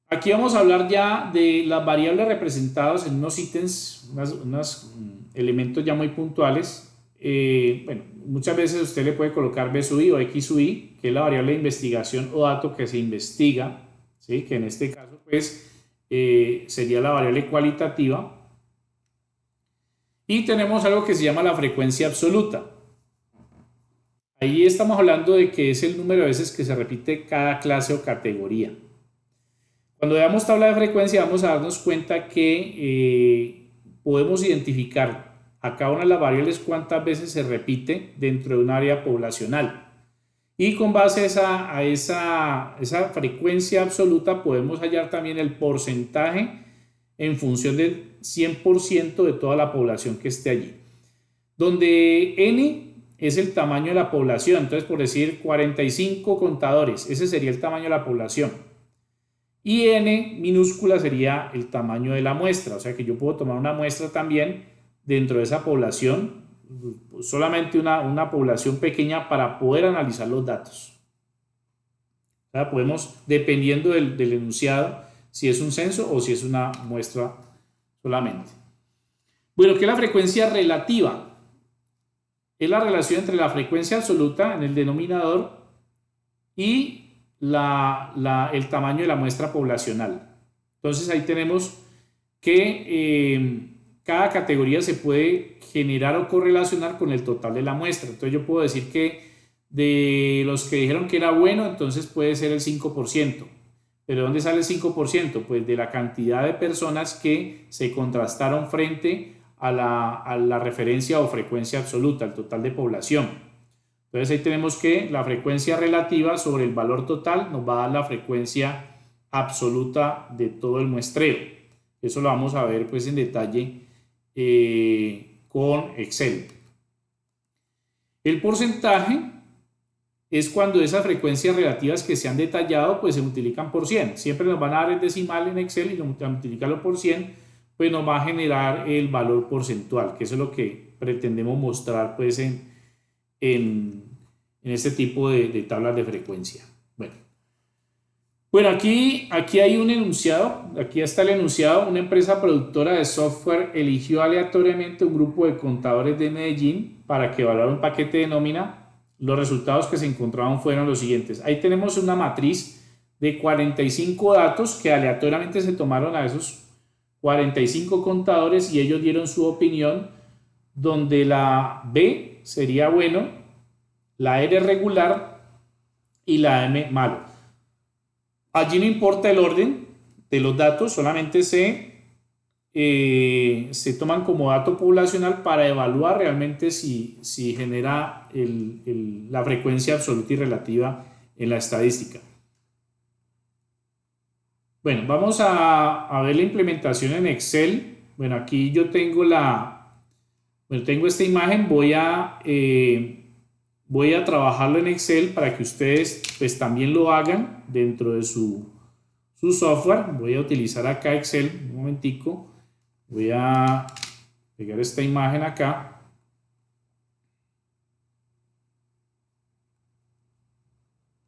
Aquí vamos a hablar ya de las variables representadas en unos ítems, unos elementos ya muy puntuales. Bueno, muchas veces usted le puede colocar B sub i o X sub i, que es la variable de investigación o dato que se investiga, ¿sí? Que en este caso pues sería la variable cualitativa. Y tenemos algo que se llama la frecuencia absoluta. Ahí estamos hablando de que es el número de veces que se repite cada clase o categoría. Cuando veamos tabla de frecuencia vamos a darnos cuenta que podemos identificar a cada una de las variables cuántas veces se repite dentro de un área poblacional. Y con base a esa frecuencia absoluta podemos hallar también el porcentaje en función del 100% de toda la población que esté allí. Donde n es el tamaño de la población, entonces por decir 45 contadores, ese sería el tamaño de la población. Y n minúscula sería el tamaño de la muestra, o sea que yo puedo tomar una muestra también dentro de esa población, solamente una población pequeña para poder analizar los datos. O sea, podemos, dependiendo del enunciado, si es un censo o si es una muestra solamente. Bueno, ¿qué es la frecuencia relativa? Es la relación entre la frecuencia absoluta en el denominador y el tamaño de la muestra poblacional. Entonces ahí tenemos que cada categoría se puede generar o correlacionar con el total de la muestra. Entonces yo puedo decir que de los que dijeron que era bueno, entonces puede ser el 5%. ¿Pero dónde sale el 5%? Pues de la cantidad de personas que se contrastaron frente a la referencia o frecuencia absoluta, el total de población. Entonces ahí tenemos que la frecuencia relativa sobre el valor total nos va a dar la frecuencia absoluta de todo el muestreo. Eso lo vamos a ver pues en detalle con Excel. El porcentaje es cuando esas frecuencias relativas que se han detallado pues se multiplican por 100. Siempre nos van a dar el decimal en Excel y multiplicarlo por 100 pues nos va a generar el valor porcentual, que eso es lo que pretendemos mostrar pues en este tipo de tablas de frecuencia. Bueno, aquí hay un enunciado, aquí está el enunciado. Una empresa productora de software eligió aleatoriamente un grupo de contadores de Medellín para que evaluara un paquete de nómina. Los resultados que se encontraban fueron los siguientes. Ahí tenemos una matriz de 45 datos que aleatoriamente se tomaron a esos 45 contadores y ellos dieron su opinión, donde la B sería bueno, la R regular y la M malo. Allí no importa el orden de los datos, solamente se toman como dato poblacional para evaluar realmente si genera la frecuencia absoluta y relativa en la estadística. Bueno, vamos a ver la implementación en Excel. Bueno, aquí yo tengo tengo esta imagen, voy a trabajarlo en Excel para que ustedes pues también lo hagan dentro de su software. Voy a utilizar acá Excel, un momentico, voy a pegar esta imagen acá.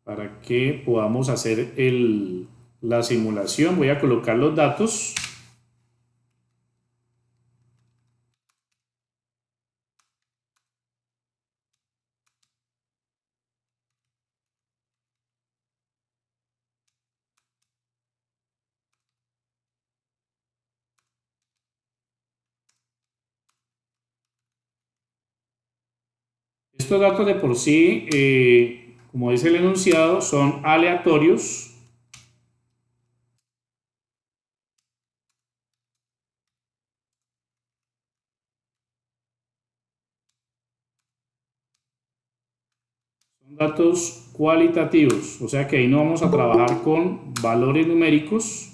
Para que podamos hacer la simulación. Voy a colocar los datos. Estos datos de por sí, como dice el enunciado, son aleatorios. Son datos cualitativos, o sea que ahí no vamos a trabajar con valores numéricos.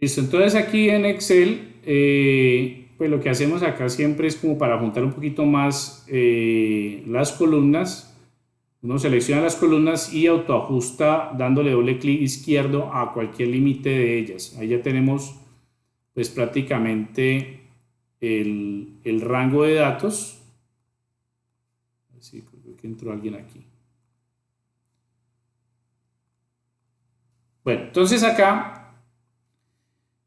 Listo, entonces aquí en Excel, pues lo que hacemos acá siempre es como para juntar un poquito más las columnas. Uno selecciona las columnas y autoajusta dándole doble clic izquierdo a cualquier límite de ellas. Ahí ya tenemos pues prácticamente el rango de datos. Sí, creo que entró alguien aquí. Bueno, entonces acá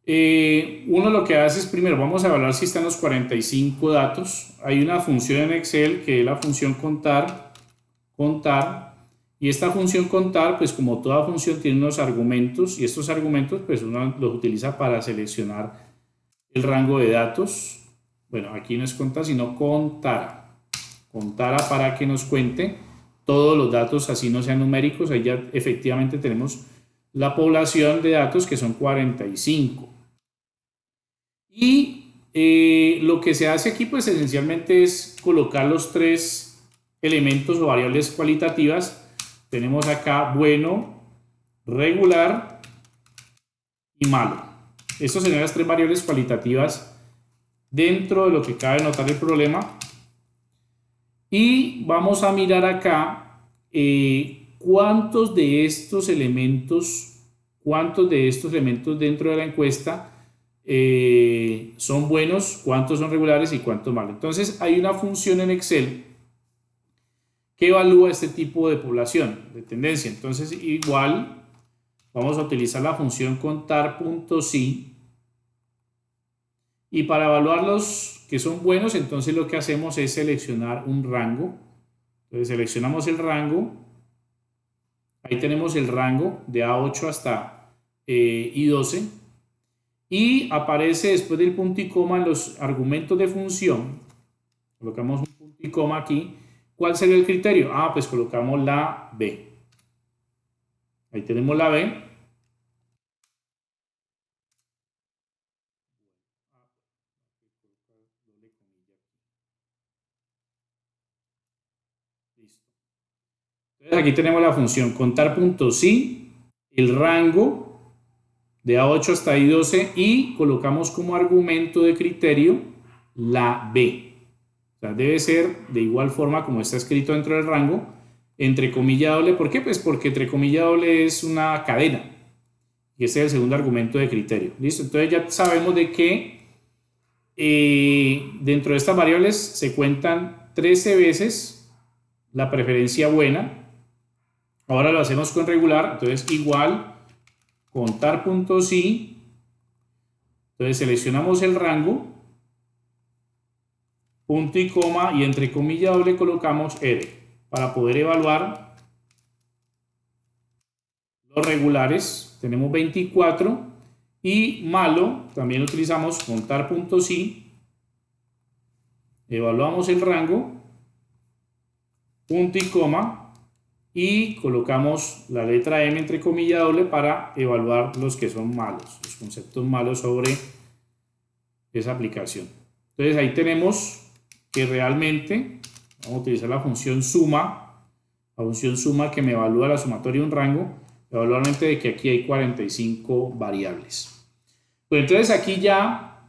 uno lo que hace es primero vamos a evaluar si están los 45 datos. Hay una función en Excel que es la función contar, y esta función contar, pues como toda función tiene unos argumentos, y estos argumentos pues uno los utiliza para seleccionar el rango de datos. Bueno, aquí no es contar, sino contara para que nos cuente todos los datos, así no sean numéricos. Ahí ya efectivamente tenemos la población de datos, que son 45. Y lo que se hace aquí pues esencialmente es colocar los 3 elementos o variables cualitativas. Tenemos acá bueno, regular y malo. Estas serían las 3 variables cualitativas dentro de lo que cabe notar el problema. Y vamos a mirar acá cuántos de estos elementos dentro de la encuesta son buenos, cuántos son regulares y cuántos malos. Entonces hay una función en Excel que evalúa este tipo de población, de tendencia. Entonces igual vamos a utilizar la función contar.si, y para evaluar los que son buenos, entonces lo que hacemos es seleccionar un rango. Entonces seleccionamos el rango. Ahí tenemos el rango de A8 hasta I12. Y aparece después del punto y coma en los argumentos de función. Colocamos un punto y coma aquí. ¿Cuál sería el criterio? Pues colocamos la B. Ahí tenemos la B. Entonces aquí tenemos la función contar.si, el rango de A8 hasta I12, y colocamos como argumento de criterio la B. O sea, debe ser de igual forma como está escrito dentro del rango, entre comilla doble. ¿Por qué? Pues porque entre comilla doble es una cadena, y ese es el segundo argumento de criterio. ¿Listo? Entonces ya sabemos de que dentro de estas variables se cuentan 13 veces la preferencia buena. Ahora lo hacemos con regular. Entonces igual contar.si. Entonces seleccionamos el rango, punto y coma, y entre comilla doble colocamos R para poder evaluar los regulares. Tenemos 24. Y malo también utilizamos contar.si, evaluamos el rango, punto y coma, y colocamos la letra M entre comilla doble para evaluar los que son malos, los conceptos malos sobre esa aplicación. Entonces ahí tenemos que realmente vamos a utilizar la función suma que me evalúa la sumatoria de un rango, evalualmente de que aquí hay 45 variables. Pues entonces aquí ya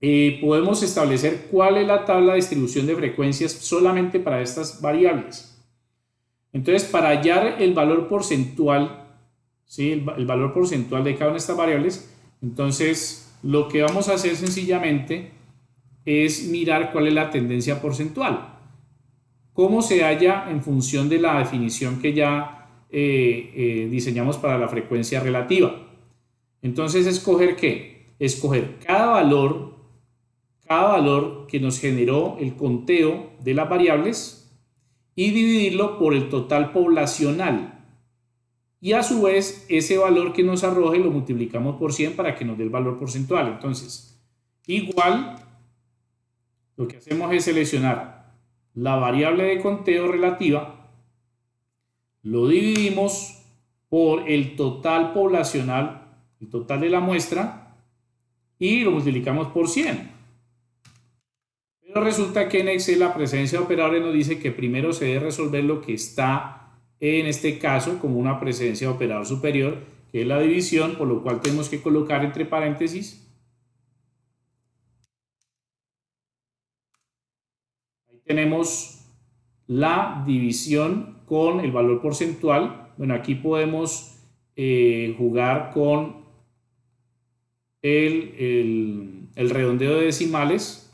podemos establecer cuál es la tabla de distribución de frecuencias solamente para estas variables. Entonces, para hallar el valor porcentual, ¿sí? el valor porcentual de cada una de estas variables, entonces lo que vamos a hacer sencillamente es mirar cuál es la tendencia porcentual. ¿Cómo se halla en función de la definición que ya diseñamos para la frecuencia relativa? Entonces, ¿escoger qué? Escoger cada valor que nos generó el conteo de las variables y dividirlo por el total poblacional. Y a su vez, ese valor que nos arroje lo multiplicamos por 100 para que nos dé el valor porcentual. Entonces, igual, lo que hacemos es seleccionar la variable de conteo relativa, lo dividimos por el total poblacional, el total de la muestra, y lo multiplicamos por 100. Pero resulta que en Excel la presencia de operadores nos dice que primero se debe resolver lo que está en este caso como una presencia de operador superior, que es la división, por lo cual tenemos que colocar entre paréntesis. Ahí tenemos la división con el valor porcentual. Bueno, aquí podemos jugar con el redondeo de decimales,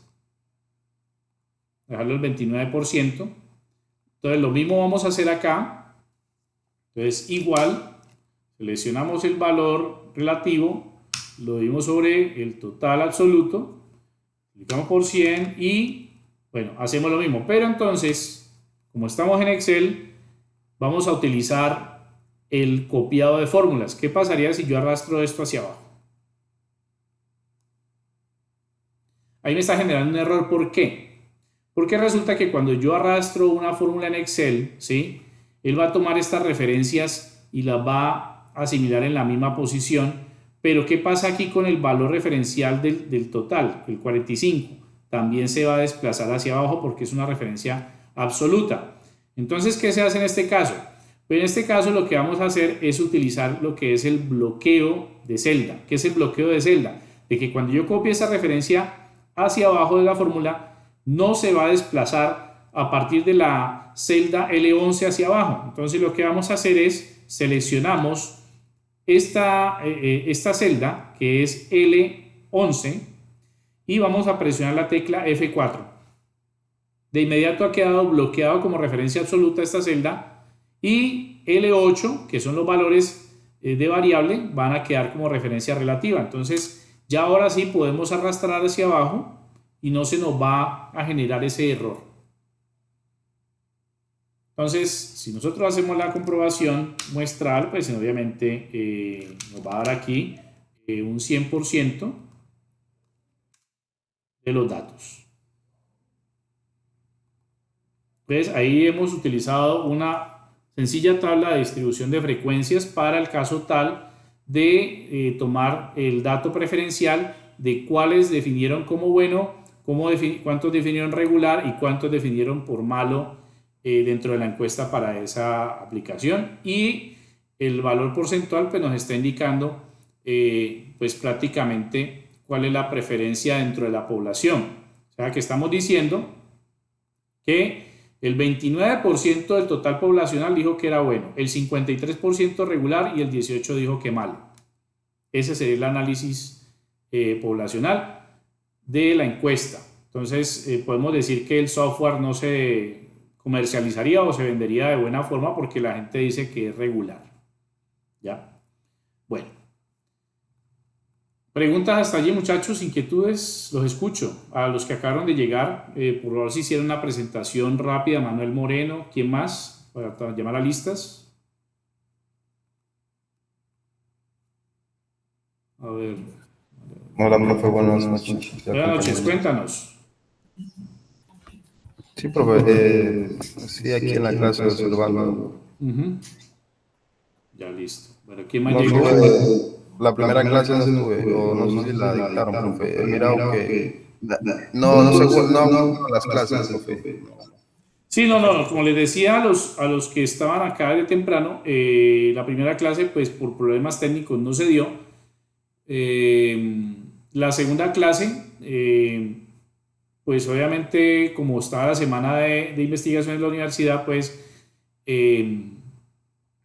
dejarlo el 29%. Entonces lo mismo vamos a hacer acá. Entonces igual, seleccionamos el valor relativo, lo dimos sobre el total absoluto, multiplicamos por 100 y bueno, hacemos lo mismo. Pero entonces, como estamos en Excel, vamos a utilizar el copiado de fórmulas. ¿Qué pasaría si yo arrastro esto hacia abajo? Ahí me está generando un error. ¿Por qué? Porque resulta que cuando yo arrastro una fórmula en Excel, ¿sí? Él va a tomar estas referencias y las va a asimilar en la misma posición. Pero ¿qué pasa aquí con el valor referencial del total? El 45. También se va a desplazar hacia abajo porque es una referencia absoluta. Entonces, ¿qué se hace en este caso? Pues en este caso lo que vamos a hacer es utilizar lo que es el bloqueo de celda. ¿Qué es el bloqueo de celda? De que cuando yo copie esa referencia hacia abajo de la fórmula, no se va a desplazar a partir de la celda L11 hacia abajo. Entonces lo que vamos a hacer es seleccionamos esta celda que es L11 y vamos a presionar la tecla F4. De inmediato ha quedado bloqueado como referencia absoluta esta celda y L8, que son los valores de variable, van a quedar como referencia relativa. Entonces ya ahora sí podemos arrastrar hacia abajo y no se nos va a generar ese error. Entonces, si nosotros hacemos la comprobación muestral, pues obviamente nos va a dar aquí un 100% de los datos. Pues ahí hemos utilizado una sencilla tabla de distribución de frecuencias para el caso tal de tomar el dato preferencial de cuáles definieron como bueno, cuántos definieron regular y cuántos definieron por malo dentro de la encuesta para esa aplicación, y el valor porcentual pues nos está indicando pues prácticamente cuál es la preferencia dentro de la población. O sea que estamos diciendo que el 29% del total poblacional dijo que era bueno, el 53% regular y el 18% dijo que malo. Ese sería el análisis poblacional de la encuesta. Entonces podemos decir que el software no se comercializaría o se vendería de buena forma porque la gente dice que es regular. ¿Ya? Bueno. Preguntas hasta allí, muchachos, inquietudes, los escucho. A los que acabaron de llegar, por favor, si hicieron una presentación rápida, Manuel Moreno, ¿quién más? Para llamar a listas. A ver.
Hola, profe, buenas noches.
Buenas noches, cuéntanos.
Sí, profe, sí, aquí en la clase observando.
Ya listo. Bueno, ¿quién más
No
llegó?
la primera clase no estuve, o no sé si la dictaron, profe. He mirado que no las clases, profe.
Sí, no, como les decía a los que estaban acá de temprano, la primera clase pues por problemas técnicos no se dio. La segunda clase, pues obviamente como estaba la semana de investigación en la universidad, pues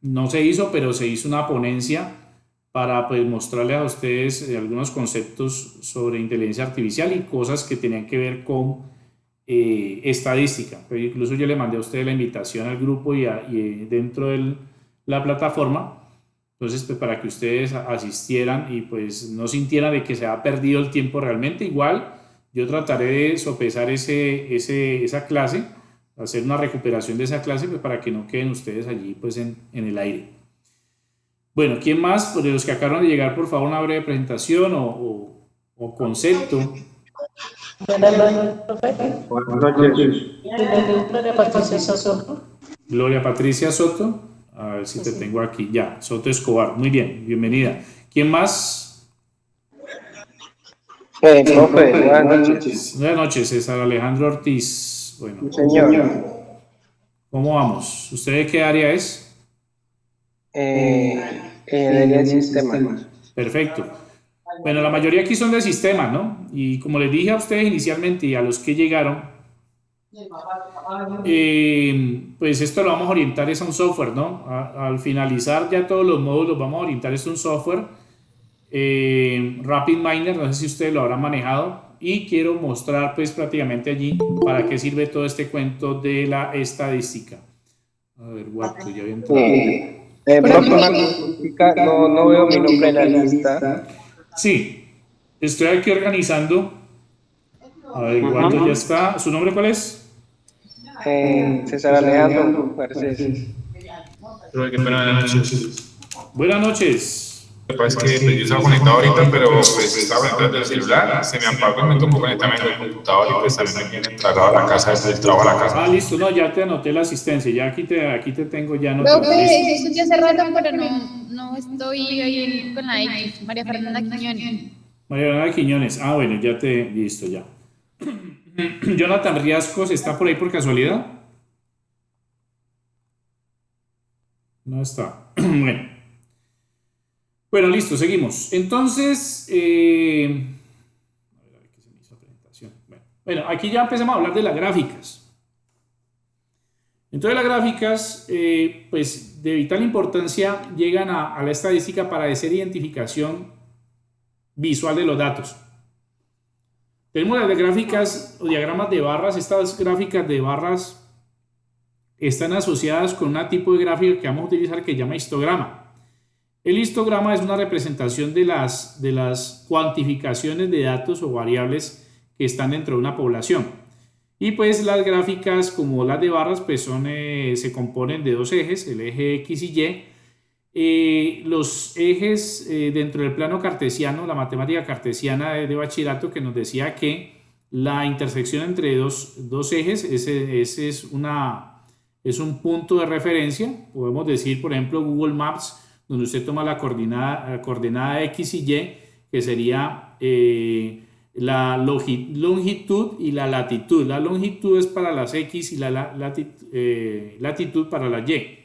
no se hizo, pero se hizo una ponencia para pues mostrarles a ustedes algunos conceptos sobre inteligencia artificial y cosas que tenían que ver con estadística. Pero incluso yo le mandé a ustedes la invitación al grupo y dentro de la plataforma, entonces pues para que ustedes asistieran y pues no sintieran de que se ha perdido el tiempo realmente. Igual yo trataré de sopesar esa clase, hacer una recuperación de esa clase pues para que no queden ustedes allí pues en el aire. Bueno, ¿quién más? Pues de los que acabaron de llegar, por favor, una breve presentación o concepto.
Buenas noches, profe.
Buenas noches.
Gloria Patricia Soto.
Gloria Patricia Soto. A ver si te tengo aquí. Ya, Soto Escobar. Muy bien, bienvenida. ¿Quién más?
Profe, buenas noches.
Buenas noches, César Alejandro Ortiz. Bueno,
Señor.
¿Cómo vamos? ¿Usted de qué área es?
Ingeniería de sistemas.
Perfecto. Bueno, la mayoría aquí son de sistemas, ¿no? Y como les dije a ustedes inicialmente y a los que llegaron, pues esto lo vamos a orientar es a un software, ¿no? Al finalizar ya todos los módulos vamos a orientar es un software RapidMiner, no sé si ustedes lo habrán manejado, y quiero mostrar pues prácticamente allí para qué sirve todo este cuento de la estadística. A ver, Guato, ya había entrado.
Profe, una consultica, no veo mi nombre en la lista.
Sí, estoy aquí organizando. A ver, Guato ya está. ¿Su nombre cuál es?
César Alejandro Garcés.
Pero qué pena, buenas noches.
Buenas noches.
Lo que pasa es que yo estaba conectado ahorita, pero pues estaba conectado desde el celular, se me apagó y me tocó conectarme en el computador y pues también me viene trasladado a la casa, desde el trabajo a la casa.
Ah, listo, no, ya te anoté la asistencia, ya aquí te tengo ya
anotado.
anotado.
Yo estoy hace rato, pero no estoy ahí con la X, María Fernanda Quiñones.
María Fernanda Quiñones, ah, bueno, listo, ya. Jonathan Riascos, ¿está por ahí por casualidad? No está. Bueno, listo, seguimos. Entonces, a ver qué se me hizo la presentación. Bueno, aquí ya empezamos a hablar de las gráficas. Entonces, las gráficas, pues de vital importancia, llegan a la estadística para hacer identificación visual de los datos. Tenemos las gráficas o diagramas de barras. Estas gráficas de barras están asociadas con un tipo de gráfica que vamos a utilizar que se llama histograma. El histograma es una representación de las cuantificaciones de datos o variables que están dentro de una población. Y pues las gráficas como las de barras pues se componen de dos ejes, el eje X y Y. Los ejes dentro del plano cartesiano, la matemática cartesiana de bachillerato que nos decía que la intersección entre dos ejes es un punto de referencia. Podemos decir, por ejemplo, Google Maps, donde usted toma la coordenada X y Y, que sería la longitud y la latitud. La longitud es para las X y la latitud para la Y.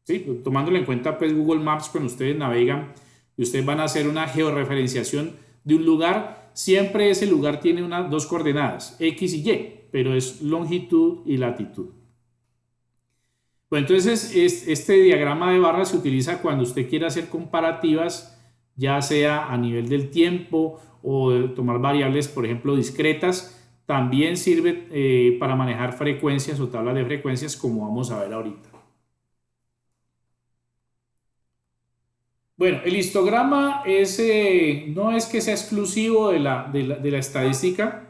¿Sí? Tomándolo en cuenta, pues Google Maps, cuando ustedes navegan y ustedes van a hacer una georreferenciación de un lugar, siempre ese lugar tiene dos coordenadas, X y Y, pero es longitud y latitud. Bueno, entonces este diagrama de barras se utiliza cuando usted quiere hacer comparativas, ya sea a nivel del tiempo o de tomar variables, por ejemplo, discretas. También sirve para manejar frecuencias o tablas de frecuencias, como vamos a ver ahorita. Bueno, el histograma no es que sea exclusivo de la estadística,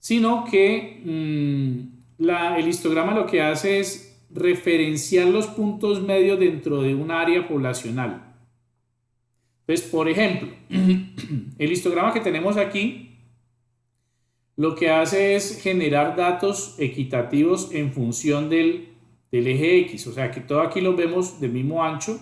sino que el histograma lo que hace es referenciar los puntos medios dentro de un área poblacional. Entonces, por ejemplo, el histograma que tenemos aquí lo que hace es generar datos equitativos en función del eje X, o sea que todo aquí lo vemos del mismo ancho,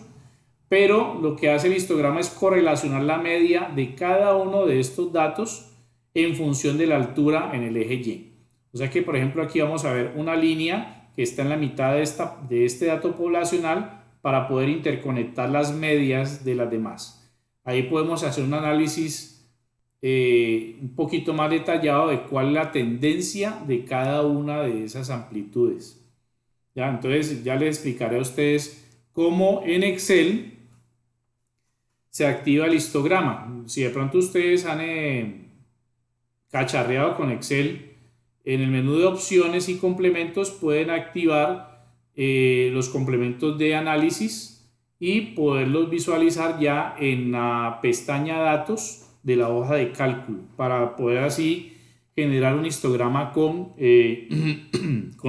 pero lo que hace el histograma es correlacionar la media de cada uno de estos datos en función de la altura en el eje Y. O sea que, por ejemplo, aquí vamos a ver una línea que está en la mitad de este dato poblacional para poder interconectar las medias de las demás. Ahí podemos hacer un análisis un poquito más detallado de cuál es la tendencia de cada una de esas amplitudes. ¿Ya? Entonces ya les explicaré a ustedes cómo en Excel se activa el histograma. Si de pronto ustedes han cacharreado con Excel, en el menú de opciones y complementos pueden activar los complementos de análisis y poderlos visualizar ya en la pestaña datos de la hoja de cálculo para poder así generar un histograma con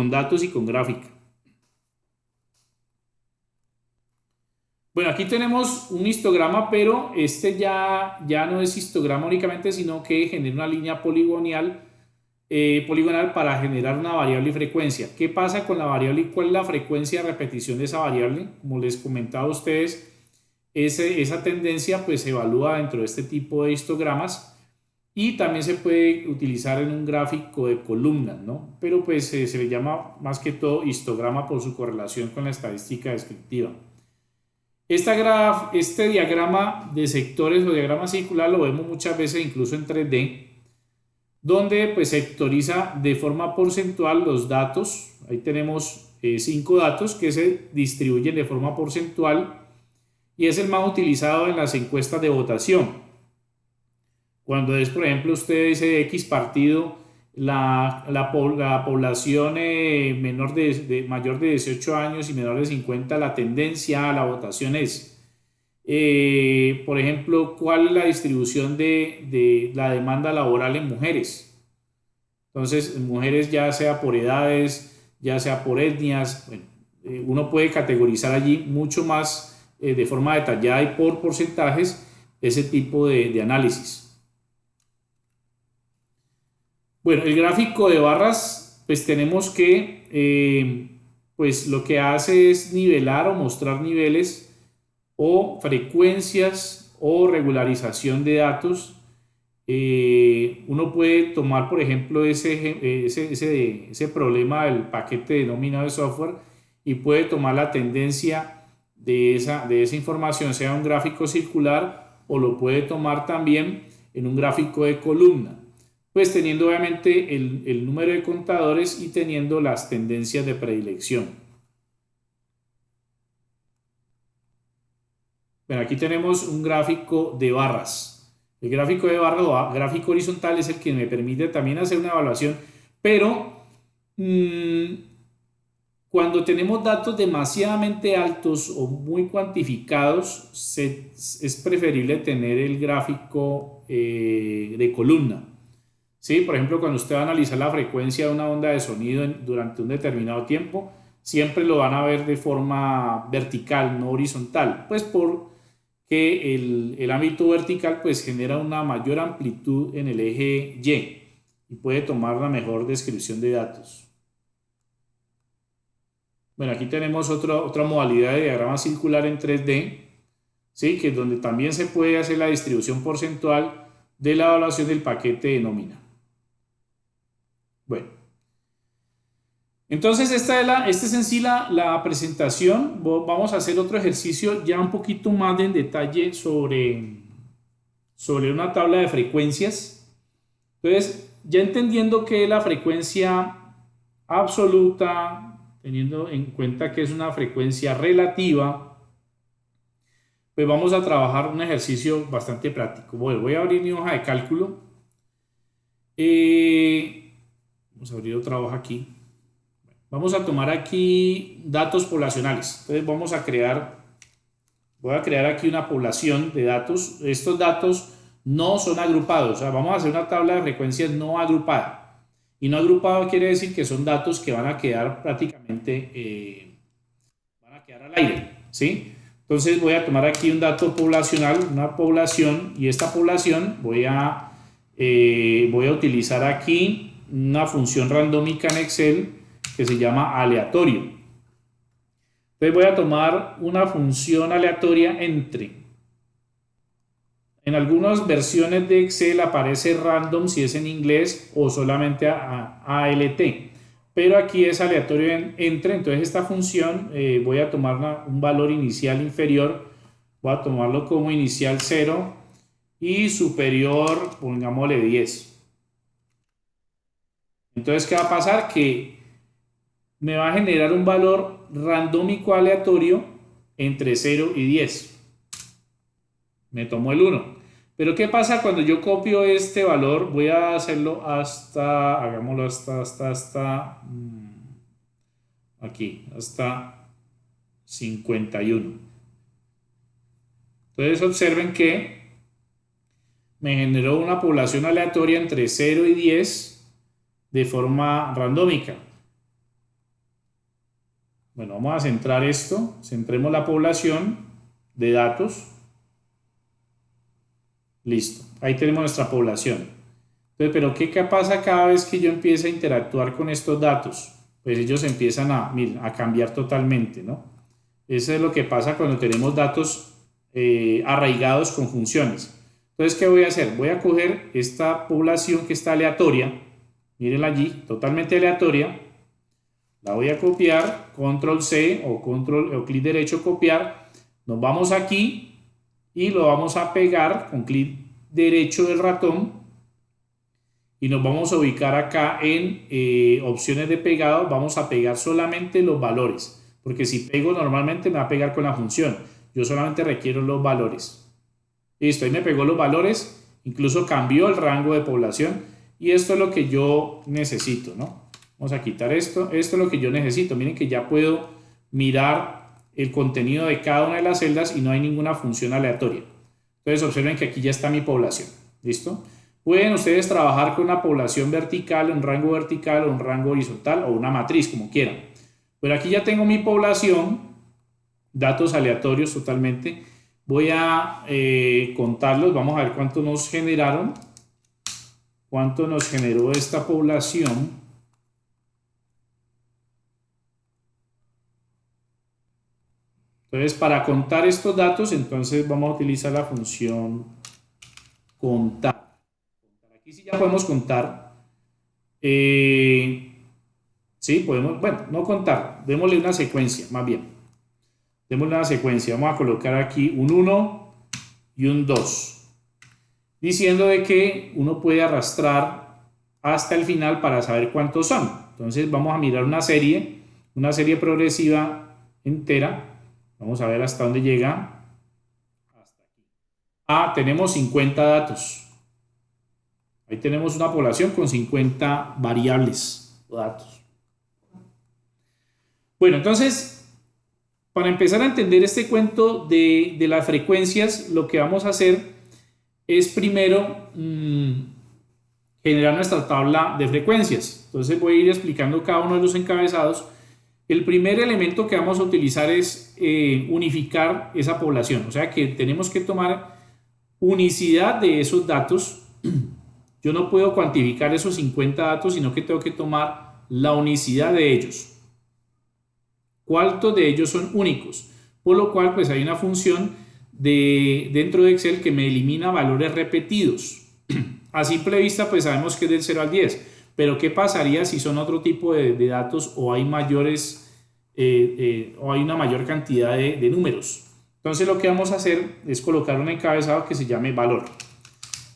datos y con gráfica. Bueno, aquí tenemos un histograma, pero este ya no es histograma únicamente, sino que genera una línea poligonal para generar una variable y frecuencia. ¿Qué pasa con la variable y cuál es la frecuencia de repetición de esa variable? Como les comentaba a ustedes, esa tendencia pues se evalúa dentro de este tipo de histogramas y también se puede utilizar en un gráfico de columnas, ¿no? Pero pues se le llama más que todo histograma por su correlación con la estadística descriptiva. Este diagrama de sectores o diagrama circular lo vemos muchas veces incluso en 3D, donde pues sectoriza de forma porcentual los datos. Ahí tenemos 5 datos que se distribuyen de forma porcentual y es el más utilizado en las encuestas de votación. Cuando es, por ejemplo, usted dice X partido, la población mayor de 18 años y menor de 50, la tendencia a la votación es, por ejemplo, ¿cuál es la distribución de la demanda laboral en mujeres? Entonces, en mujeres ya sea por edades, ya sea por etnias, bueno, uno puede categorizar allí mucho más de forma detallada y por porcentajes ese tipo de análisis. Bueno, el gráfico de barras, pues tenemos que, pues lo que hace es nivelar o mostrar niveles o frecuencias o regularización de datos. Uno puede tomar, por ejemplo, ese problema del paquete denominado de software y puede tomar la tendencia de esa información, sea un gráfico circular o lo puede tomar también en un gráfico de columna, pues teniendo obviamente el número de contadores y teniendo las tendencias de predilección. Bueno, aquí tenemos un gráfico de barras. El gráfico de barras o gráfico horizontal es el que me permite también hacer una evaluación, pero cuando tenemos datos demasiadamente altos o muy cuantificados, es preferible tener el gráfico de columna. ¿Sí? Por ejemplo, cuando usted va a analizar la frecuencia de una onda de sonido durante un determinado tiempo, siempre lo van a ver de forma vertical, no horizontal, pues porque el ámbito vertical pues genera una mayor amplitud en el eje Y puede tomar la mejor descripción de datos. Bueno, aquí tenemos otra modalidad de diagrama circular en 3D, ¿sí? Que es donde también se puede hacer la distribución porcentual de la evaluación del paquete de nómina. Bueno, entonces esta es en sí la presentación. Vamos a hacer otro ejercicio ya un poquito más en detalle sobre una tabla de frecuencias. Entonces, ya entendiendo que la frecuencia absoluta, teniendo en cuenta que es una frecuencia relativa, pues vamos a trabajar un ejercicio bastante práctico. Bueno, voy a abrir mi hoja de cálculo. Vamos a abrir otra hoja aquí. Vamos a tomar aquí datos poblacionales. Entonces voy a crear aquí una población de datos. Estos datos no son agrupados. O sea, vamos a hacer una tabla de frecuencias no agrupada. Y no agrupado quiere decir que son datos que van a quedar prácticamente al aire, ¿sí? Entonces voy a tomar aquí un dato poblacional, una población, y esta población voy a utilizar aquí una función randómica en Excel que se llama aleatorio. Entonces voy a tomar una función aleatoria entre. En algunas versiones de Excel aparece random si es en inglés o solamente ALT, pero aquí es aleatorio entre. Entonces esta función voy a tomar un valor inicial inferior, voy a tomarlo como inicial 0 y superior, pongámosle 10. Entonces, ¿qué va a pasar? Que me va a generar un valor randómico aleatorio entre 0 y 10. Me tomo el 1. Pero ¿qué pasa cuando yo copio este valor? Voy a hacerlo hagámoslo hasta aquí, hasta 51. Entonces observen que me generó una población aleatoria entre 0 y 10 de forma randómica. Bueno, vamos a centrar esto. Centremos la población de datos. Listo. Ahí tenemos nuestra población. Entonces, ¿pero qué pasa cada vez que yo empiezo a interactuar con estos datos? Pues ellos empiezan a cambiar totalmente, ¿no? Eso es lo que pasa cuando tenemos datos arraigados con funciones. Entonces, ¿qué voy a hacer? Voy a coger esta población que está aleatoria. Mírenla allí, totalmente aleatoria. La voy a copiar, control C o clic derecho copiar. Nos vamos aquí y lo vamos a pegar con clic derecho del ratón y nos vamos a ubicar acá en opciones de pegado. Vamos a pegar solamente los valores, porque si pego normalmente me va a pegar con la función. Yo solamente requiero los valores. Listo, ahí me pegó los valores, incluso cambió el rango de población y esto es lo que yo necesito, ¿no? Vamos a quitar esto. Esto es lo que yo necesito. Miren que ya puedo mirar el contenido de cada una de las celdas y no hay ninguna función aleatoria. Entonces observen que aquí ya está mi población. ¿Listo? Pueden ustedes trabajar con una población vertical, un rango vertical o un rango horizontal o una matriz, como quieran. Pero aquí ya tengo mi población, datos aleatorios totalmente. Voy a contarlos, vamos a ver cuánto nos generaron, cuánto nos generó esta población. Entonces, para contar estos datos, entonces vamos a utilizar la función contar. Aquí sí ya podemos contar. Sí, podemos, bueno, no contar, démosle una secuencia, más bien. Démosle una secuencia, vamos a colocar aquí un 1 y un 2, diciendo de que uno puede arrastrar hasta el final para saber cuántos son. Entonces vamos a mirar una serie progresiva entera. Vamos a ver hasta dónde llega. Hasta aquí. Tenemos 50 datos. Ahí tenemos una población con 50 variables o datos. Bueno, entonces, para empezar a entender este cuento de las frecuencias, lo que vamos a hacer es primero generar nuestra tabla de frecuencias. Entonces voy a ir explicando cada uno de los encabezados. El primer elemento que vamos a utilizar es unificar esa población, o sea que tenemos que tomar unicidad de esos datos. Yo no puedo cuantificar esos 50 datos, sino que tengo que tomar la unicidad de ellos. ¿Cuántos de ellos son únicos? Por lo cual, pues hay una función dentro de Excel que me elimina valores repetidos. A simple vista, pues sabemos que es del 0 al 10. Pero ¿qué pasaría si son otro tipo de datos o hay mayores o hay una mayor cantidad de números? Entonces lo que vamos a hacer es colocar un encabezado que se llame valor.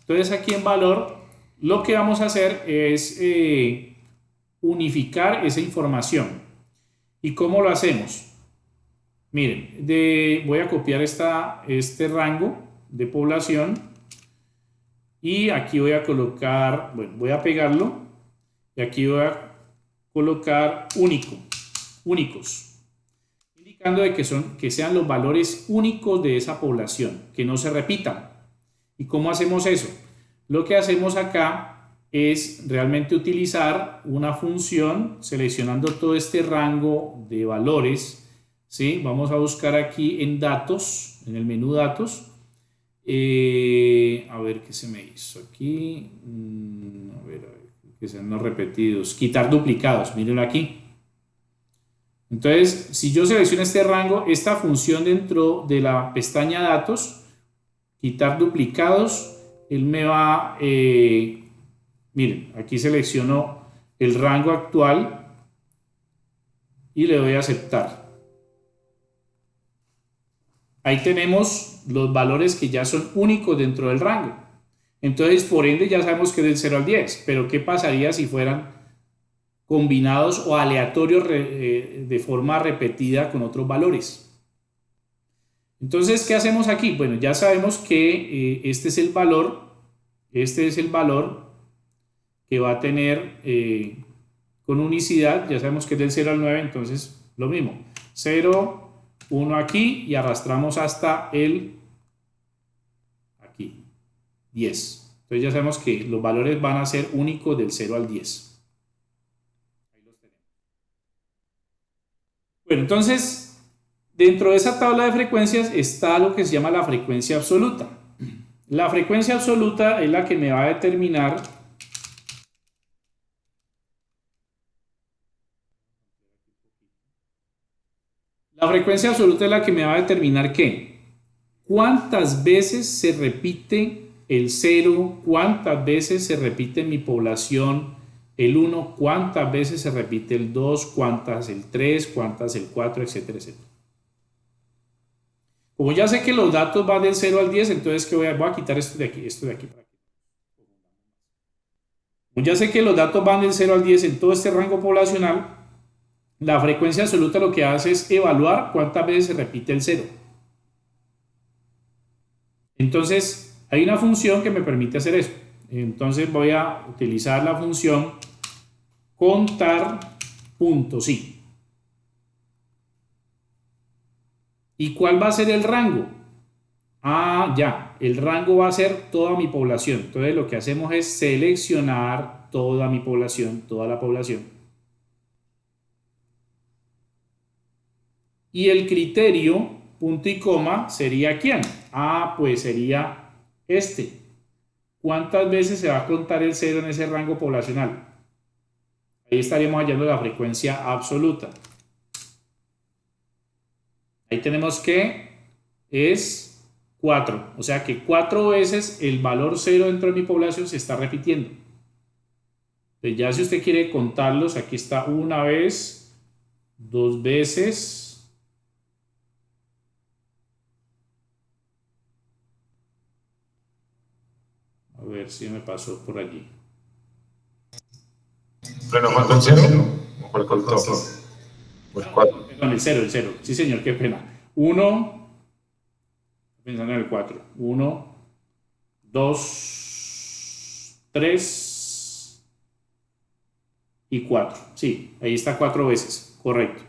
Entonces aquí en valor lo que vamos a hacer es unificar esa información. ¿Y cómo lo hacemos? Miren, voy a copiar este rango de población y aquí voy a colocar, bueno, voy a pegarlo. Y aquí voy a colocar únicos, indicando de que sean los valores únicos de esa población, que no se repitan. ¿Y cómo hacemos eso? Lo que hacemos acá es realmente utilizar una función seleccionando todo este rango de valores, ¿sí? Vamos a buscar aquí en datos, en el menú datos, a ver qué se me hizo aquí, a ver, que sean no repetidos, quitar duplicados, mírenlo aquí. Entonces, si yo selecciono este rango, esta función dentro de la pestaña datos, quitar duplicados, él me va, miren, aquí selecciono el rango actual y le doy a aceptar. Ahí tenemos los valores que ya son únicos dentro del rango. Entonces, por ende, ya sabemos que es del 0 al 10, pero ¿qué pasaría si fueran combinados o aleatorios de forma repetida con otros valores? Entonces, ¿qué hacemos aquí? Bueno, ya sabemos que este es el valor que va a tener con unicidad, ya sabemos que es del 0 al 9, entonces lo mismo, 0, 1 aquí y arrastramos hasta el 10. Entonces ya sabemos que los valores van a ser únicos del 0 al 10. Ahí los tenemos. Bueno, entonces, dentro de esa tabla de frecuencias está lo que se llama la frecuencia absoluta. La frecuencia absoluta es la que me va a determinar ¿qué? ¿Cuántas veces se repite el 0? ¿Cuántas veces se repite en mi población el 1? ¿Cuántas veces se repite el 2? ¿Cuántas el 3? ¿Cuántas el 4? Etcétera, etcétera. Como ya sé que los datos van del 0 al 10, entonces ¿qué voy a quitar esto de aquí, Como ya sé que los datos van del 0 al 10 en todo este rango poblacional, la frecuencia absoluta lo que hace es evaluar cuántas veces se repite el 0. Entonces, hay una función que me permite hacer eso. Entonces voy a utilizar la función contar.si. ¿Y cuál va a ser el rango? Ah, ya, el rango va a ser toda mi población. Entonces lo que hacemos es seleccionar toda mi población, toda la población. Y el criterio, punto y coma, ¿sería quién? Ah, pues sería este. ¿Cuántas veces se va a contar el 0 en ese rango poblacional? Ahí estaríamos hallando la frecuencia absoluta. Ahí tenemos que es 4. O sea que 4 veces el valor 0 dentro de mi población se está repitiendo. Entonces ya si usted quiere contarlos, aquí está una vez, 2 veces. A ver si me pasó por allí.
¿Pero no falta el 0? ¿O cuál contó? Pues 4.
Perdón, el 0, el 0. Sí, señor, qué pena. 1, pensando en el 4. 1, 2, 3 y 4. Sí, ahí está 4 veces. Correcto.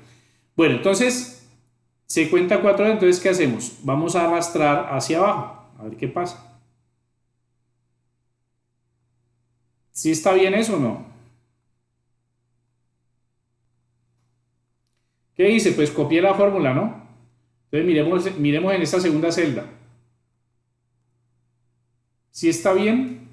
Bueno, entonces se cuenta 4 veces. Entonces, ¿qué hacemos? Vamos a arrastrar hacia abajo. A ver qué pasa. ¿Sí está bien eso o no? ¿Qué hice? Pues copié la fórmula, ¿no? Entonces miremos en esta segunda celda. ¿Sí está bien?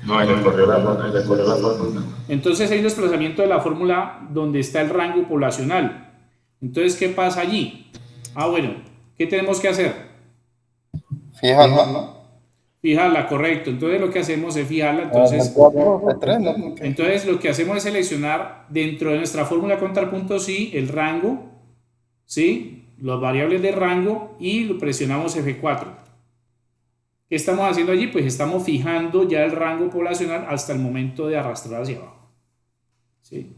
No, ahí le corrió la fórmula.
Entonces hay un desplazamiento de la fórmula donde está el rango poblacional. Entonces, ¿qué pasa allí? Ah, bueno, ¿qué tenemos que hacer?
Fijarla.
Fijarla, correcto. Entonces lo que hacemos es fijarla. Entonces lo que hacemos es seleccionar dentro de nuestra fórmula contar.si el rango, ¿sí? Los variables de rango y lo presionamos F4. ¿Qué estamos haciendo allí? Pues estamos fijando ya el rango poblacional hasta el momento de arrastrar hacia abajo. ¿Sí?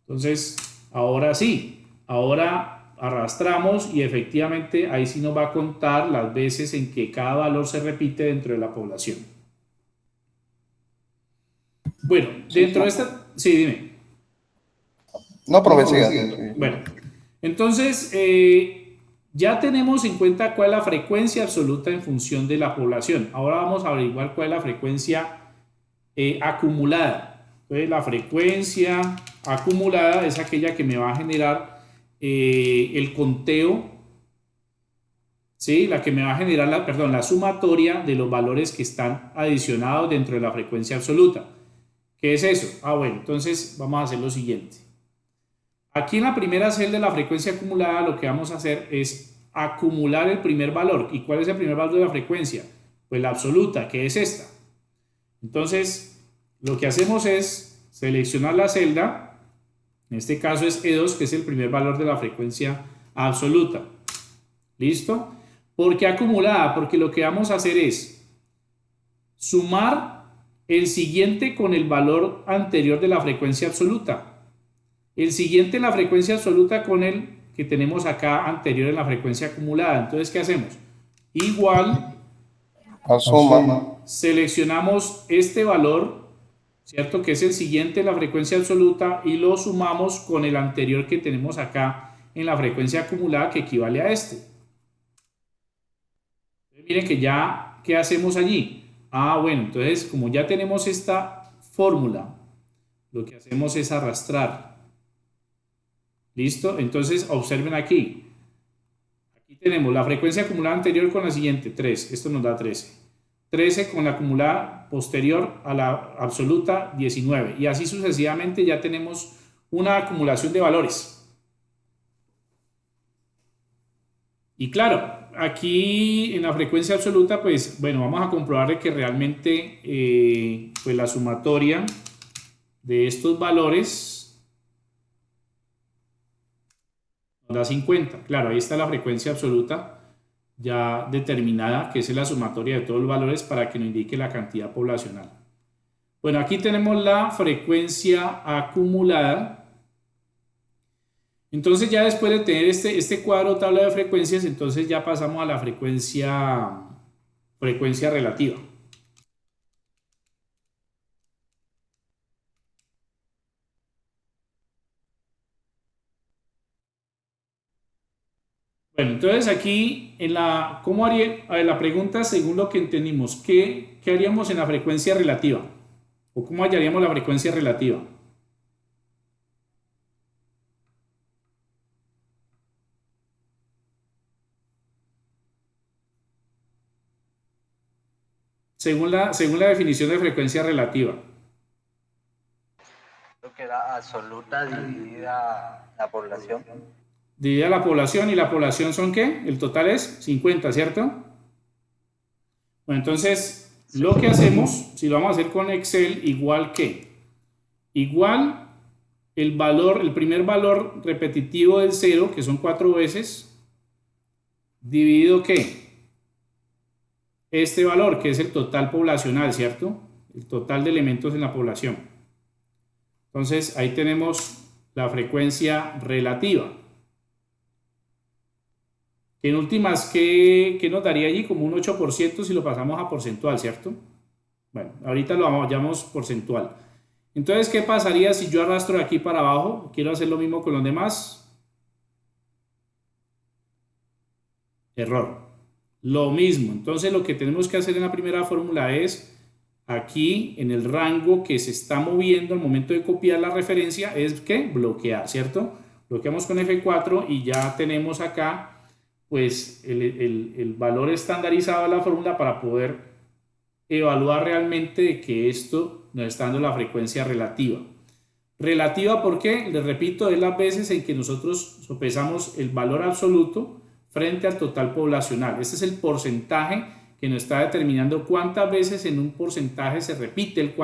Entonces, ahora sí, ahora arrastramos y efectivamente ahí sí nos va a contar las veces en que cada valor se repite dentro de la población. Bueno, dentro de esta... Sí, dime.
No, profe, siga.
Bueno, entonces ya tenemos en cuenta cuál es la frecuencia absoluta en función de la población. Ahora vamos a averiguar cuál es la frecuencia acumulada. Entonces la frecuencia acumulada es aquella que me va a generar el conteo, ¿sí? La que me va a generar la sumatoria de los valores que están adicionados dentro de la frecuencia absoluta. ¿Qué es eso? Ah, bueno, entonces vamos a hacer lo siguiente. Aquí en la primera celda de la frecuencia acumulada lo que vamos a hacer es acumular el primer valor. ¿Y cuál es el primer valor de la frecuencia? Pues la absoluta, que es esta. Entonces, lo que hacemos es seleccionar la celda. En este caso es E2, que es el primer valor de la frecuencia absoluta. ¿Listo? ¿Por qué acumulada? Porque lo que vamos a hacer es sumar el siguiente con el valor anterior de la frecuencia absoluta. El siguiente en la frecuencia absoluta con el que tenemos acá anterior en la frecuencia acumulada. Entonces, ¿qué hacemos? Igual, seleccionamos este valor, ¿cierto? Que es el siguiente en la frecuencia absoluta y lo sumamos con el anterior que tenemos acá en la frecuencia acumulada que equivale a este. Entonces, miren que ya, ¿qué hacemos allí? Ah, bueno, entonces como ya tenemos esta fórmula, lo que hacemos es arrastrar. ¿Listo? Entonces observen aquí. Aquí tenemos la frecuencia acumulada anterior con la siguiente, 3. Esto nos da 13. 13 con la acumulada posterior a la absoluta, 19. Y así sucesivamente ya tenemos una acumulación de valores. Y claro, aquí en la frecuencia absoluta, pues bueno, vamos a comprobar que realmente pues la sumatoria de estos valores nos da 50. Claro, ahí está la frecuencia absoluta ya determinada, que es la sumatoria de todos los valores para que nos indique la cantidad poblacional. Bueno, aquí tenemos la frecuencia acumulada. Entonces ya después de tener este cuadro tabla de frecuencias, entonces ya pasamos a la frecuencia relativa. Bueno, entonces aquí ¿cómo haría? A ver, la pregunta según lo que entendimos, ¿qué haríamos en la frecuencia relativa? ¿O cómo hallaríamos la frecuencia relativa? Según la definición de frecuencia relativa.
Creo que era absoluta dividida la población.
Dividida la población, ¿y la población son qué? El total es 50, ¿cierto? Bueno, entonces, lo que hacemos, si lo vamos a hacer con Excel, igual el primer valor repetitivo del 0, que son 4 veces, dividido ¿qué? Este valor, que es el total poblacional, ¿cierto? El total de elementos en la población. Entonces, ahí tenemos la frecuencia relativa. En últimas, ¿qué nos daría allí? Como un 8% si lo pasamos a porcentual, ¿cierto? Bueno, ahorita lo llamamos porcentual. Entonces, ¿qué pasaría si yo arrastro de aquí para abajo? Quiero hacer lo mismo con los demás. Error. Lo mismo. Entonces, lo que tenemos que hacer en la primera fórmula es, aquí en el rango que se está moviendo al momento de copiar la referencia, es ¿qué? Bloquear, ¿cierto? Bloqueamos con F4 y ya tenemos acá pues el valor estandarizado de la fórmula para poder evaluar realmente de que esto nos está dando la frecuencia relativa. Relativa, ¿por qué? Les repito, es las veces en que nosotros sopesamos el valor absoluto frente al total poblacional. Este es el porcentaje que nos está determinando cuántas veces en un porcentaje se repite el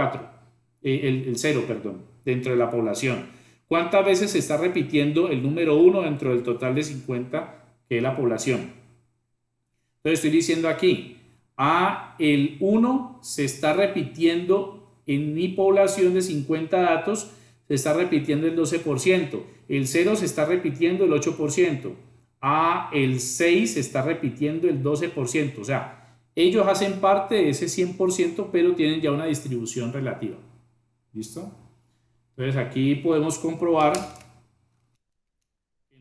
0, perdón, dentro de la población. Cuántas veces se está repitiendo el número 1 dentro del total de 50 que es la población. Entonces estoy diciendo aquí, el 1 se está repitiendo en mi población de 50 datos, se está repitiendo el 12%, el 0 se está repitiendo el 8%, el 6 se está repitiendo el 12%, o sea, ellos hacen parte de ese 100%, pero tienen ya una distribución relativa. ¿Listo? Entonces aquí podemos comprobar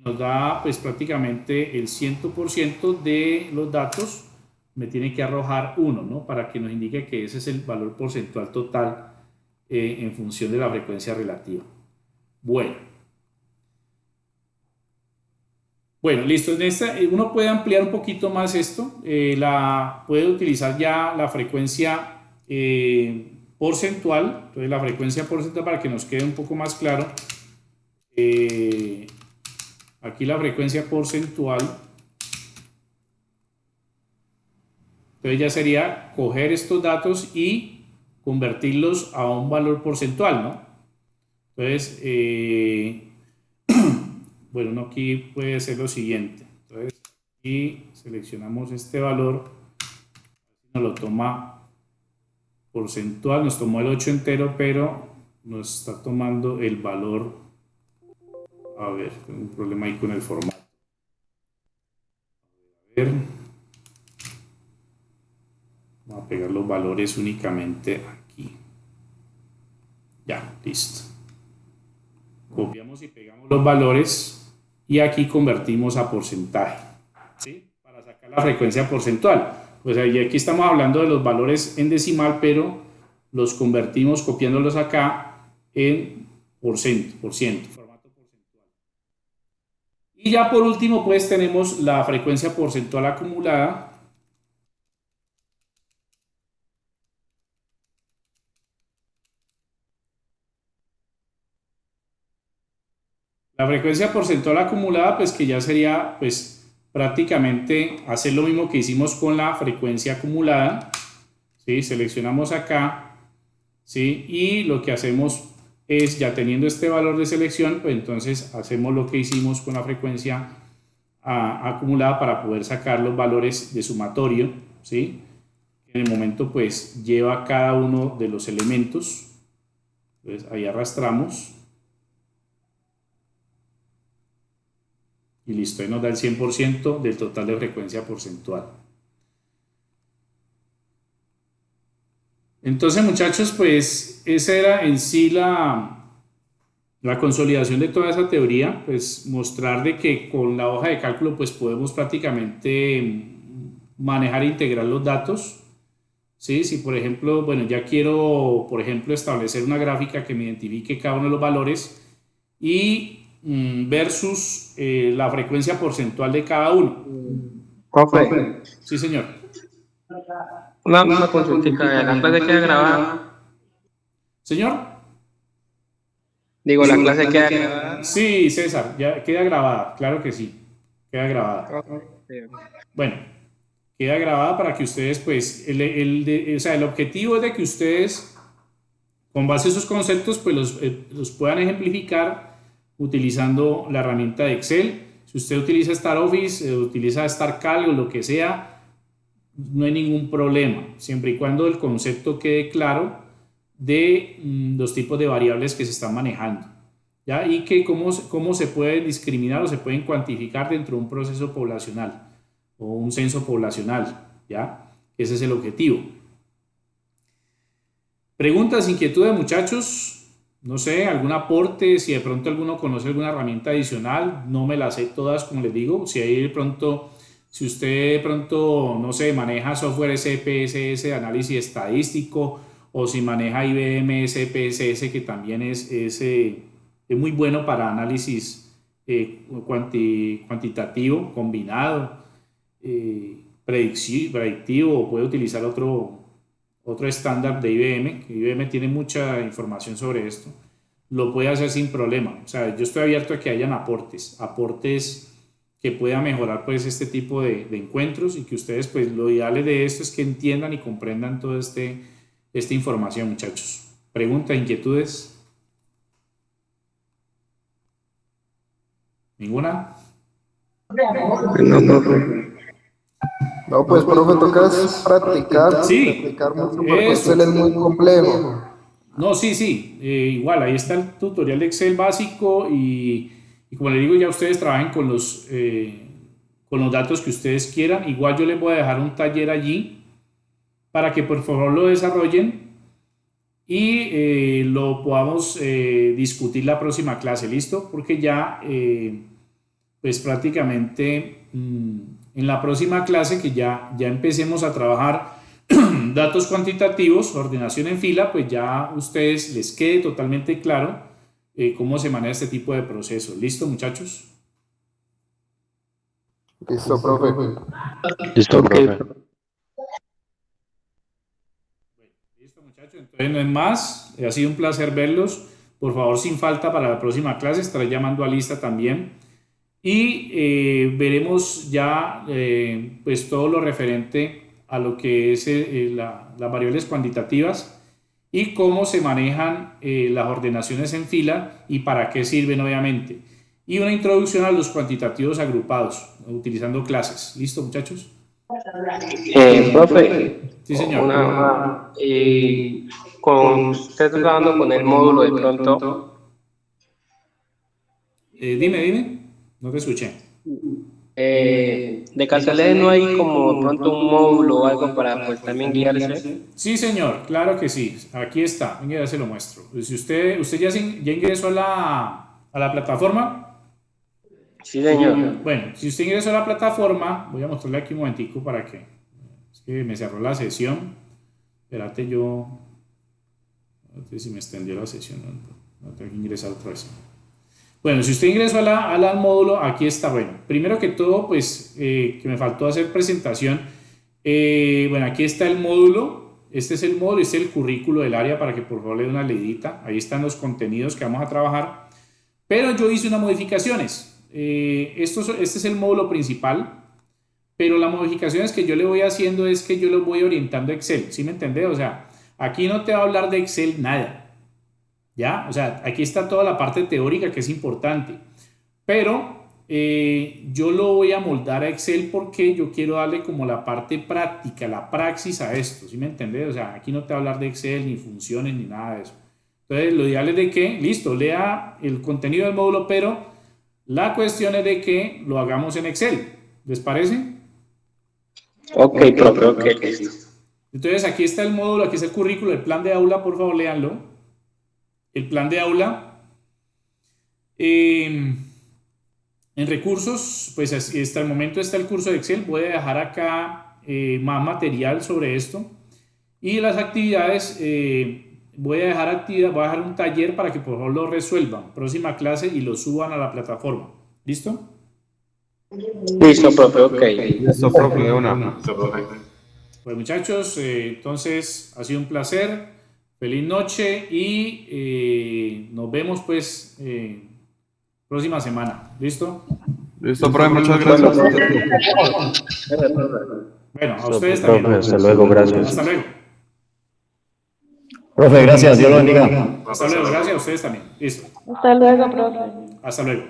nos da pues prácticamente el 100% de los datos, me tiene que arrojar 1, ¿no? Para que nos indique que ese es el valor porcentual total en función de la frecuencia relativa. Bueno, listo. En esta, uno puede ampliar un poquito más esto, puede utilizar ya la frecuencia porcentual, entonces la frecuencia porcentual para que nos quede un poco más claro. Aquí la frecuencia porcentual, entonces ya sería coger estos datos y convertirlos a un valor porcentual, ¿no? Entonces, bueno, uno aquí puede hacer lo siguiente. Entonces, aquí seleccionamos este valor, nos lo toma porcentual, nos tomó el 8 entero, pero nos está tomando el valor. A ver, tengo un problema ahí con el formato. A ver. Vamos a pegar los valores únicamente aquí. Ya, listo. Copiamos y pegamos los valores y aquí convertimos a porcentaje, ¿sí? Para sacar la frecuencia porcentual. Pues ahí aquí estamos hablando de los valores en decimal, pero los convertimos copiándolos acá en por ciento. Y ya por último, pues tenemos la frecuencia porcentual acumulada. La frecuencia porcentual acumulada, pues que ya sería, pues prácticamente hacer lo mismo que hicimos con la frecuencia acumulada. ¿Sí? Seleccionamos acá, ¿sí? Y lo que hacemos es, ya teniendo este valor de selección, pues entonces hacemos lo que hicimos con la frecuencia acumulada para poder sacar los valores de sumatorio, ¿sí? En el momento pues lleva cada uno de los elementos. Entonces ahí arrastramos. Y listo, ahí nos da el 100% del total de frecuencia porcentual. Entonces, muchachos, pues esa era en sí la consolidación de toda esa teoría, pues mostrar de que con la hoja de cálculo pues podemos prácticamente manejar e integrar los datos. ¿Sí? Si por ejemplo, bueno, ya quiero, por ejemplo, establecer una gráfica que me identifique cada uno de los valores y versus la frecuencia porcentual de cada uno.
Profe,
Sí, señor.
una consultica, ¿la clase queda grabada?
¿Señor?
Digo, ¿la clase queda grabada?
Sí, César, ya queda grabada, claro que sí, queda grabada. Bueno, queda grabada para que ustedes, pues, o sea, el objetivo es de que ustedes, con base a esos conceptos, pues los puedan ejemplificar utilizando la herramienta de Excel. Si usted utiliza Star Office, utiliza Star Calc o lo que sea, no hay ningún problema, siempre y cuando el concepto quede claro de los tipos de variables que se están manejando, ¿ya? Y que cómo se pueden discriminar o se pueden cuantificar dentro de un proceso poblacional o un censo poblacional, ¿ya? Ese es el objetivo. Preguntas, inquietudes, muchachos, no sé, algún aporte, si de pronto alguno conoce alguna herramienta adicional, no me las sé todas, como les digo, si hay de pronto, si usted de pronto, no sé, maneja software SPSS de análisis estadístico, o si maneja IBM SPSS, que también es muy bueno para análisis cuantitativo, combinado, predictivo, o puede utilizar otro estándar de IBM, que IBM tiene mucha información sobre esto, lo puede hacer sin problema. O sea, yo estoy abierto a que hayan aportes que puedan mejorar pues este tipo de encuentros, y que ustedes, pues lo ideal de esto es que entiendan y comprendan todo esta información, muchachos. ¿Preguntas, inquietudes? ¿Ninguna?
No, pues, profe, tocas practicar.
Sí,
Practicar mucho porque Excel es muy complejo.
No, sí, igual, ahí está el tutorial de Excel básico y como les digo, ya ustedes trabajen con los datos que ustedes quieran. Igual yo les voy a dejar un taller allí para que por favor lo desarrollen y lo podamos discutir la próxima clase, ¿listo? Porque ya, pues prácticamente en la próxima clase que ya empecemos a trabajar datos cuantitativos, ordenación en fila, pues ya a ustedes les quede totalmente claro cómo se maneja este tipo de procesos. ¿Listo, muchachos?
Listo, profe.
Listo, profe.
Listo, muchachos. Entonces no es más. Ha sido un placer verlos. Por favor, sin falta para la próxima clase, estaré llamando a lista también. Y veremos ya pues todo lo referente a lo que es las variables cuantitativas y cómo se manejan las ordenaciones en fila y para qué sirven, obviamente. Y una introducción a los cuantitativos agrupados, utilizando clases. ¿Listo, muchachos?
Profe.
Sí, señor.
Con usted trabajando con el módulo de pronto.
Dime. No te escuché.
De casualidad no hay como de pronto un módulo o algo para pues también guiarse.
Sí, señor, claro que sí. Aquí está. Venga, ya se lo muestro. Si usted ya ingresó a la plataforma.
Sí, señor.
Bueno, si usted ingresó a la plataforma, voy a mostrarle aquí un momentico para que... Es que me cerró la sesión. Espérate, no sé si me extendió la sesión. No tengo que ingresar otra vez. Bueno, si usted ingresó al módulo, aquí está. Bueno, primero que todo, pues, que me faltó hacer presentación. Bueno, aquí está el módulo. Este es el módulo, este es el currículo del área para que por favor le dé una leidita. Ahí están los contenidos que vamos a trabajar. Pero yo hice unas modificaciones. Este es el módulo principal. Pero las modificaciones que yo le voy haciendo es que yo lo voy orientando a Excel. ¿Sí me entendés? O sea, aquí no te va a hablar de Excel nada. ¿Ya? O sea, aquí está toda la parte teórica que es importante, pero yo lo voy a moldar a Excel porque yo quiero darle como la parte práctica, la praxis a esto, ¿sí me entendés? O sea, aquí no te va a hablar de Excel, ni funciones, ni nada de eso. Entonces, lo ideal es de que, listo, lea el contenido del módulo, pero La cuestión es de que lo hagamos en Excel. ¿Les parece?
Ok, profe, ok, listo.
Entonces aquí está el módulo, aquí está el currículo, el plan de aula, por favor léanlo. El plan de aula. En recursos, pues hasta el momento está el curso de Excel. Voy a dejar acá más material sobre esto. Y las actividades, voy a dejar un taller para que por favor lo resuelvan. Próxima clase y lo suban a la plataforma. ¿Listo?
Listo, profe, ok.
Listo, profe, de una.
Listo, profe.
Pues muchachos, entonces ha sido un placer. Feliz noche y nos vemos pues próxima semana. ¿Listo?
Listo, profe, muchas gracias.
Bueno, a ustedes también.
Profe, hasta luego, gracias.
Hasta luego.
Profe, gracias, Dios lo bendiga.
Hasta luego, gracias a ustedes también. Listo.
Hasta luego, profe.
Hasta luego.